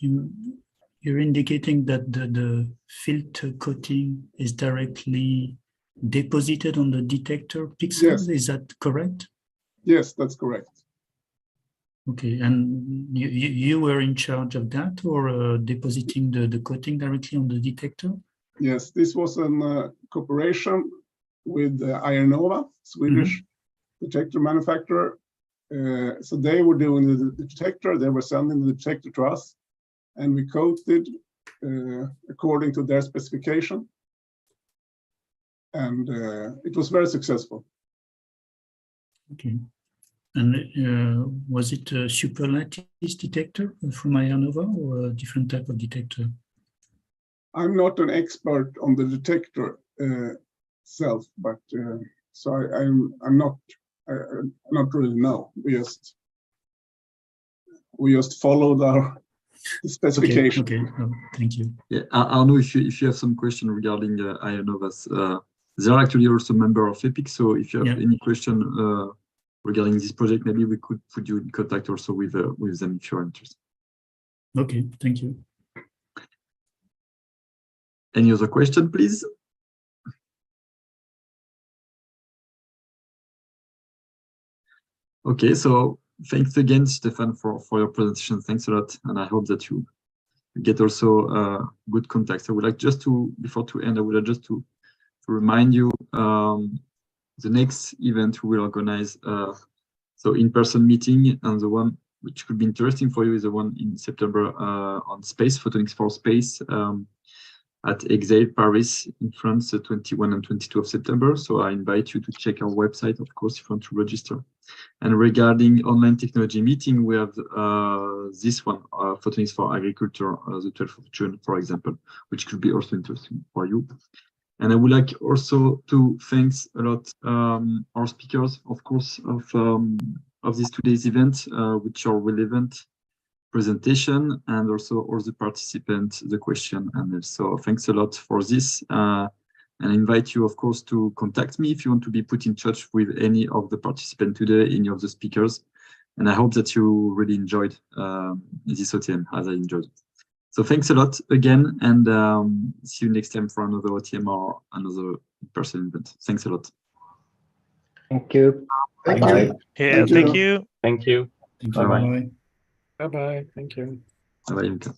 You're indicating that the filter coating is directly deposited on the detector pixels. Yes. Is that correct? Yes, that's correct. Okay, and you were in charge of that, or depositing the coating directly on the detector? Yes, this was a cooperation with Ironova, Swedish detector manufacturer. So they were doing the detector, they were sending the detector to us, and we coated according to their specification. And it was very successful. Okay. And was it a superlattice detector from Ironova or a different type of detector? I'm not an expert on the detector itself, but so I'm not really know. We just followed our specification. Okay. Oh, thank you. Yeah, Arnaud, if you have some question regarding Ionova's, they're actually also a member of EPIC. So if you have any question regarding this project, maybe we could put you in contact also with them if you're interested. Okay, thank you. Any other question, please? Okay, so thanks again, Stefan, for your presentation. Thanks a lot, and I hope that you get also good contacts. I would like just to, before to end, I would like just to remind you the next event we will organize. So in-person meeting, and the one which could be interesting for you is the one in September on space, Photonics for space, at Exile Paris in France, the 21 and 22 of September. So I invite you to check our website, of course, if you want to register. And regarding online technology meeting, we have this one, Photonics for agriculture, the 12th of June, for example, which could be also interesting for you. And I would like also to thanks a lot our speakers, of course, of this today's event, which are relevant presentation, and also all the participants, the question. And so thanks a lot for this. And I invite you, of course, to contact me if you want to be put in touch with any of the participants today, any of the speakers. And I hope that you really enjoyed this OTM as I enjoyed it. So thanks a lot again, and see you next time for another OTM or another in-person event. Thanks a lot. Thank you. Thank Bye. you. Yeah, thank you. Thank you. Bye-bye. Bye-bye. Thank you. Bye-bye, Luca.